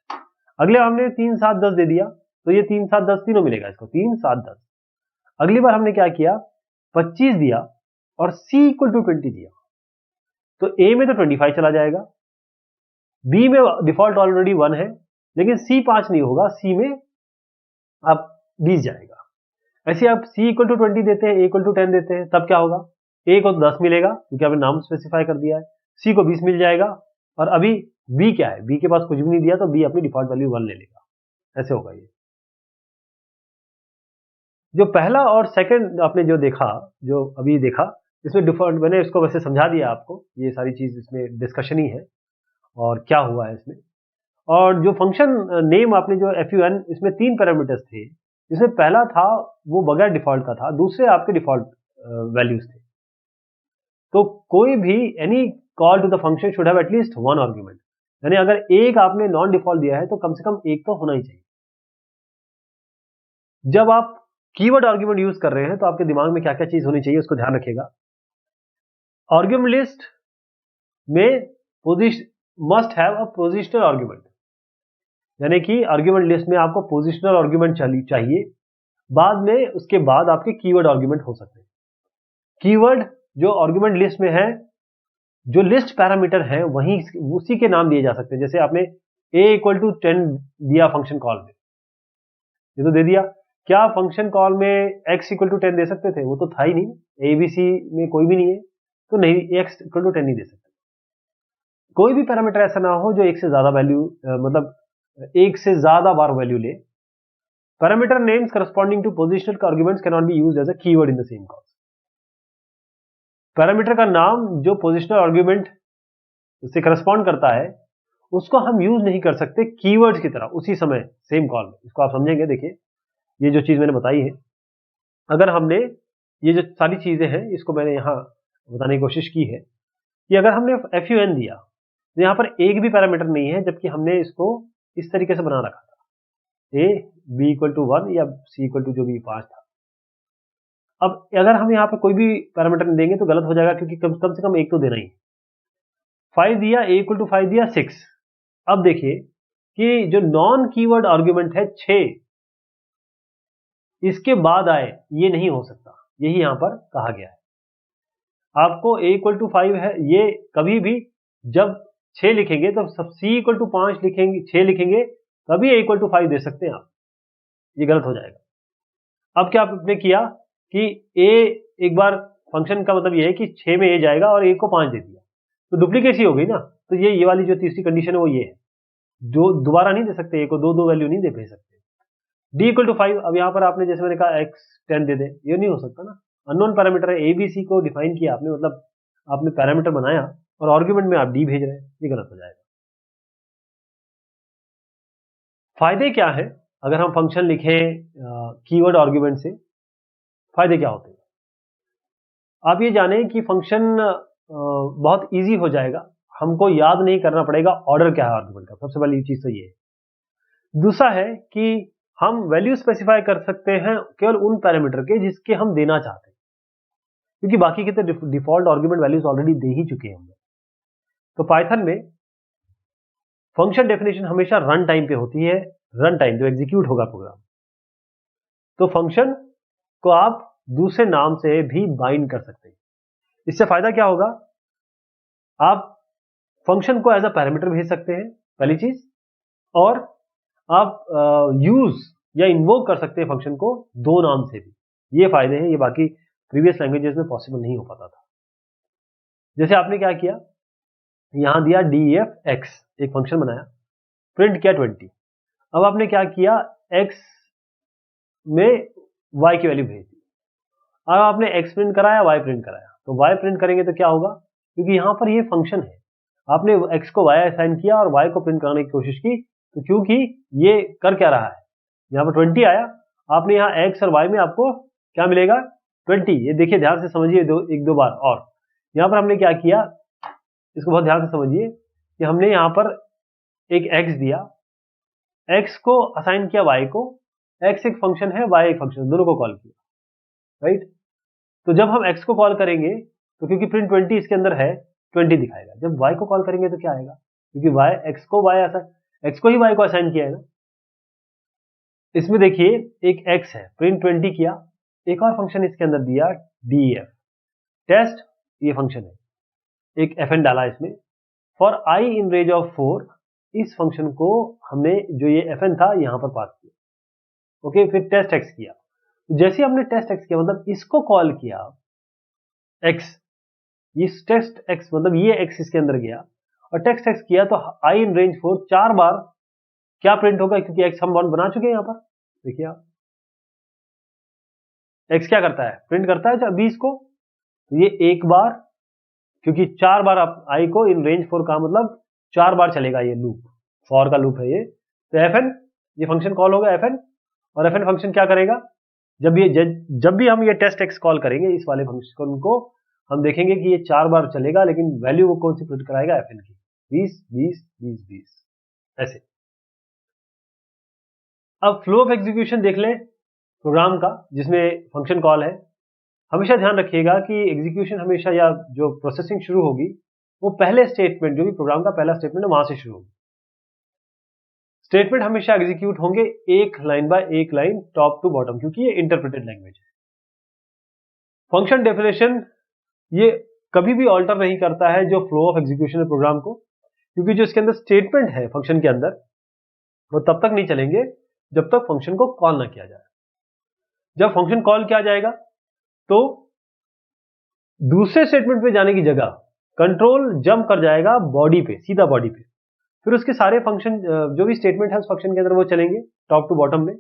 Speaker 1: अगले हमने 3 7 10 दे दिया, तो ये 3 7 10 तीनों मिलेगा इसको, 3 7 10। अगली बार हमने क्या किया, 25 दिया और c इक्वल टू 20 दिया, तो a में तो 25 चला जाएगा, b में डिफॉल्ट ऑलरेडी 1 है, लेकिन c 5 नहीं होगा, c में अब 20 जाएगा। ऐसे आप c इक्वल टू 20 देते हैं, a इक्वल टू 10 देते हैं, तब क्या होगा, a को 10 मिलेगा क्योंकि आपने नाम स्पेसिफाई कर दिया है, c को 20 मिल जाएगा, और अभी b क्या है, b के पास कुछ भी नहीं दिया तो b अपनी डिफॉल्ट वैल्यू 1 ले लेगा। ऐसे होगा ये। जो पहला और सेकंड आपने जो देखा, जो अभी देखा, इसमें डिफॉल्ट, मैंने इसको वैसे समझा दिया आपको, ये सारी चीज इसमें डिस्कशन ही है और क्या हुआ है इसमें। और जो फंक्शन नेम आपने जो fun, इसमें 3 पैरामीटर्स थे, जिसमें पहला था वो बगैर डिफॉल्ट का था, दूसरे आपके डिफॉल्ट वैल्यूज थे। तो कोई भी any call to the function should have at least 1 argument, यानी अगर एक आपने नॉन डिफॉल्ट दिया है तो कम से कम एक तो होना ही चाहिए। जब आप कीवर्ड आर्गुमेंट यूज कर रहे हैं तो आपके दिमाग में क्या क्या चीज होनी चाहिए उसको ध्यान रखिएगा। आर्गुमेंट लिस्ट में must have a positional argument, यानी कि आर्गुमेंट लिस्ट में आपको पोजिशनल आर्गुमेंट चाहिए, बाद में उसके बाद आपके कीवर्ड आर्गुमेंट हो सकते हैं। कीवर्ड जो आर्गुमेंट लिस्ट में है, जो लिस्ट पैरामीटर है वहीं उसी के नाम दिए जा सकते हैं। जैसे आपने a इक्वल टू 10 दिया फंक्शन कॉल में, ये तो दे दिया, क्या फंक्शन कॉल में x इक्वल टू 10 दे सकते थे, वो तो था ही नहीं, abc में कोई भी नहीं है, तो नहीं, x इक्वल टू 10 नहीं दे सकते। कोई भी पैरामीटर ऐसा ना हो जो एक से ज्यादा वैल्यू, मतलब एक से ज्यादा बार वैल्यू ले। Parameter names corresponding to positional arguments can not be used as a keyword in the same call. Parameter का नाम जो पोजिशनल आर्गुमेंट से करस्पॉन्ड करता है उसको हम यूज नहीं कर सकते कीवर्ड्स की तरह उसी समय सेम कॉल में। इसको आप समझेंगे, देखिए ये जो चीज मैंने बताई है, अगर हमने ये जो सारी चीजें हैं इसको मैंने यहां बताने की कोशिश की है कि अगर हमने fun दिया तो यहां पर एक भी पैरामीटर नहीं है, जबकि हमने इसको इस तरीके से बना रखा था, a b इक्वल टू 1 या c इक्वल टू जो भी 5 था। अब अगर हम यहाँ पे कोई भी पैरामीटर नहीं देंगे तो गलत हो जाएगा, क्योंकि कम से कम एक तो देना ही। 5 दिया, a इक्वल टू 5 दिया, 6। अब देखिए कि जो नॉन कीवर्ड आर्गुमेंट है 6, इसके बाद आए, ये नहीं हो सकता, यही यहां पर कहा गया है। आपको a इक्वल टू 5 है, ये कभी भी जब 6 लिखेंगे तो सब c इक्वल टू 5 लिखेंगे, 6 लिखेंगे, तभी a इक्वल टू 5 दे सकते हैं आप, ये गलत हो जाएगा। अब क्या आपने किया कि a, एक बार फंक्शन का मतलब ये है कि 6 में a जाएगा और a को 5 दे दिया, तो डुप्लीकेसी हो गई ना, तो ये वाली जो तीसरी कंडीशन है वो ये है। जो दोबारा नहीं दे सकते, ए को दो वैल्यू नहीं दे भेज सकते। d इक्वल टू 5, अब यहाँ पर आपने जैसे मैंने कहा x 10 दे दे, ये नहीं हो सकता ना। अननोन पैरामीटर है, ए बी सी को डिफाइन किया आपने, मतलब आपने पैरामीटर बनाया और आर्ग्यूमेंट में आप d भेज रहे हैं, ये गलत हो जाएगा। फायदे क्या है अगर हम फंक्शन लिखें कीवर्ड आर्ग्यूमेंट से? फायदे क्या होते हैं? आप ये जानें कि फंक्शन बहुत इजी हो जाएगा, हमको याद नहीं करना पड़ेगा ऑर्डर क्या है आर्ग्यूमेंट का, सबसे पहली चीज तो ये है। दूसरा है कि हम वैल्यू स्पेसिफाई कर सकते हैं केवल उन पैरामीटर के जिसके हम देना चाहते हैं, क्योंकि बाकी के तो डिफॉल्ट आर्ग्यूमेंट वैल्यूज ऑलरेडी दे ही चुके हैं हम। तो पाइथन में फंक्शन डेफिनेशन हमेशा रन टाइम पे होती है, रन टाइम जो एग्जीक्यूट होगा प्रोग्राम। तो फंक्शन को आप दूसरे नाम से भी बाइंड कर सकते हैं। इससे फायदा क्या होगा? आप फंक्शन को एज अ पैरामीटर भेज सकते हैं, पहली चीज, और आप यूज या इन्वोक कर सकते हैं फंक्शन को दो नाम से भी। ये फायदे हैं, ये बाकी प्रीवियस लैंग्वेजेस में पॉसिबल नहीं हो पाता था। जैसे आपने क्या किया, यहां दिया df(x), एक फंक्शन बनाया, प्रिंट किया 20। अब आपने क्या किया, x में y की वैल्यू भेज दी। अब आपने x प्रिंट कराया, y प्रिंट कराया, तो y प्रिंट करेंगे तो क्या होगा, क्योंकि यहां पर ये फंक्शन है, आपने x को y असाइन किया और y को प्रिंट कराने की कोशिश की, तो क्योंकि ये कर क्या रहा है, यहाँ पर 20 आया, आपने यहाँ x और y में आपको क्या मिलेगा, 20। ये देखिए, ध्यान से समझिए एक दो बार। और यहाँ पर हमने क्या किया, इसको बहुत ध्यान से समझिए कि हमने यहाँ पर एक x दिया, x को असाइन किया y को, x एक फंक्शन है, y एक फंक्शन, दोनों को कॉल किया, राइट। तो जब हम x को कॉल करेंगे तो क्योंकि प्रिंट 20 इसके अंदर है, 20 दिखाएगा। जब y को कॉल करेंगे तो क्या आएगा, क्योंकि x को ही y को असाइन किया है ना। इसमें देखिए एक x है, प्रिंट 20 किया, एक और फंक्शन इसके अंदर दिया def टेस्ट, ये फंक्शन है, एक fn डाला इसमें, for i in range of 4, इस फंक्शन को हमने जो ये fn था यहां पर पास किया, ओके। फिर टेस्ट x किया, जैसे हमने टेस्ट x किया मतलब इसको कॉल किया x, इस टेस्ट x मतलब ये x इसके अंदर गया और टेस्ट x किया, तो i इन रेंज 4 4 बार क्या प्रिंट होगा, क्योंकि x हम बॉन्ड बना चुके हैं यहां पर। देखिए आप, x क्या करता है, प्रिंट करता है 20 को, तो ये एक बार, क्योंकि 4 बार आप i को इन रेंज 4 का मतलब 4 बार चलेगा, ये लूप फॉर का लूप है ये। तो fn, ये फंक्शन कॉल होगा fn, और fn फंक्शन क्या करेगा, जब भी हम ये टेस्ट x कॉल करेंगे इस वाले फंक्शन को, हम देखेंगे कि ये 4 बार चलेगा, लेकिन वैल्यू वो कौन सी प्रिंट कराएगा, fn की, 20 20 20 20 ऐसे। अब फ्लो ऑफ एग्जीक्यूशन देख ले प्रोग्राम का जिसमें फंक्शन कॉल है। हमेशा ध्यान रखिएगा कि एग्जीक्यूशन हमेशा, या जो प्रोसेसिंग शुरू होगी, वो पहले स्टेटमेंट, जो भी प्रोग्राम का पहला स्टेटमेंट है वहां से शुरू होगी। स्टेटमेंट हमेशा एग्जीक्यूट होंगे एक लाइन बाय एक लाइन, टॉप टू बॉटम, क्योंकि ये इंटरप्रेटेड लैंग्वेज है। फंक्शन डेफिनेशन ये कभी भी ऑल्टर नहीं करता है जो फ्लो ऑफ एग्जीक्यूशन है प्रोग्राम को, क्योंकि जो इसके अंदर स्टेटमेंट है फंक्शन के अंदर, वो तब तक नहीं चलेंगे जब तक फंक्शन को कॉल ना किया जाए। जब फंक्शन कॉल किया जाएगा तो दूसरे स्टेटमेंट पे जाने की जगह कंट्रोल जंप कर जाएगा बॉडी पे, सीधा बॉडी पे। फिर उसके सारे फंक्शन, जो भी स्टेटमेंट है उस फंक्शन के अंदर, वो चलेंगे टॉप टू बॉटम में।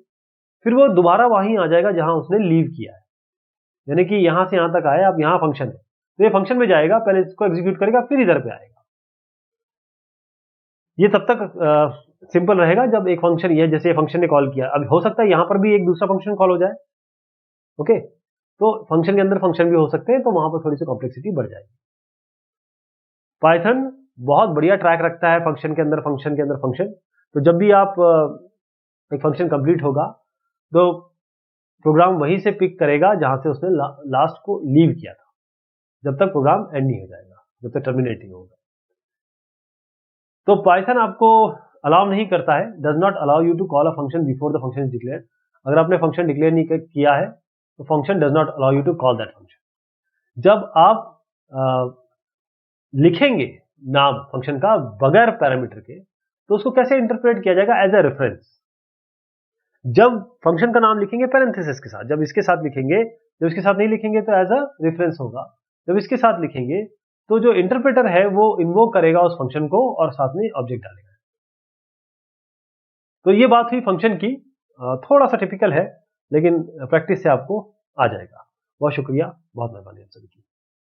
Speaker 1: फिर वो दोबारा वहीं आ जाएगा जहां उसने लीव किया है, यानी कि यहां से यहां तक आया, अब यहां फंक्शन है तो ये फंक्शन में जाएगा, पहले इसको एग्जीक्यूट करेगा, फिर इधर पे आएगा। ये तब तक सिंपल रहेगा जब एक फंक्शन, ये जैसे फंक्शन ने कॉल किया, अब हो सकता है यहां पर भी एक दूसरा फंक्शन कॉल हो जाए, ओके। तो फंक्शन के अंदर फंक्शन भी हो सकते हैं, तो वहां पर थोड़ी सी कॉम्प्लेक्सिटी बढ़ जाएगी। पाइथन बहुत बढ़िया ट्रैक रखता है फंक्शन के अंदर फंक्शन। तो जब भी आप एक फंक्शन कंप्लीट होगा तो प्रोग्राम वहीं से पिक करेगा जहां से उसने लास्ट को लीव किया था, जब तक प्रोग्राम एंड नहीं हो जाएगा, जब तक टर्मिनेट नहीं होगा। तो पाइथन आपको अलाउ नहीं करता है, does not allow you to call a function before the function is declared. अगर आपने फंक्शन डिक्लेयर नहीं किया है तो function does not allow you to call that function. जब आप लिखेंगे नाम फंक्शन का बगैर पैरामीटर के, तो उसको कैसे इंटरप्रेट किया जाएगा, एज ए रेफरेंस। जब फंक्शन का नाम लिखेंगे पैरेंथेसिस के साथ, जब इसके साथ लिखेंगे, जब इसके साथ नहीं लिखेंगे तो एज अ रेफरेंस होगा। जब इसके साथ लिखेंगे तो जो इंटरप्रेटर है वो इन्वोक करेगा उस फंक्शन को और साथ में ऑब्जेक्ट डालेगा। तो ये बात हुई फंक्शन की, थोड़ा सा टिपिकल है लेकिन प्रैक्टिस से आपको आ जाएगा। बहुत शुक्रिया, बहुत मेहरबानी आप सभी की।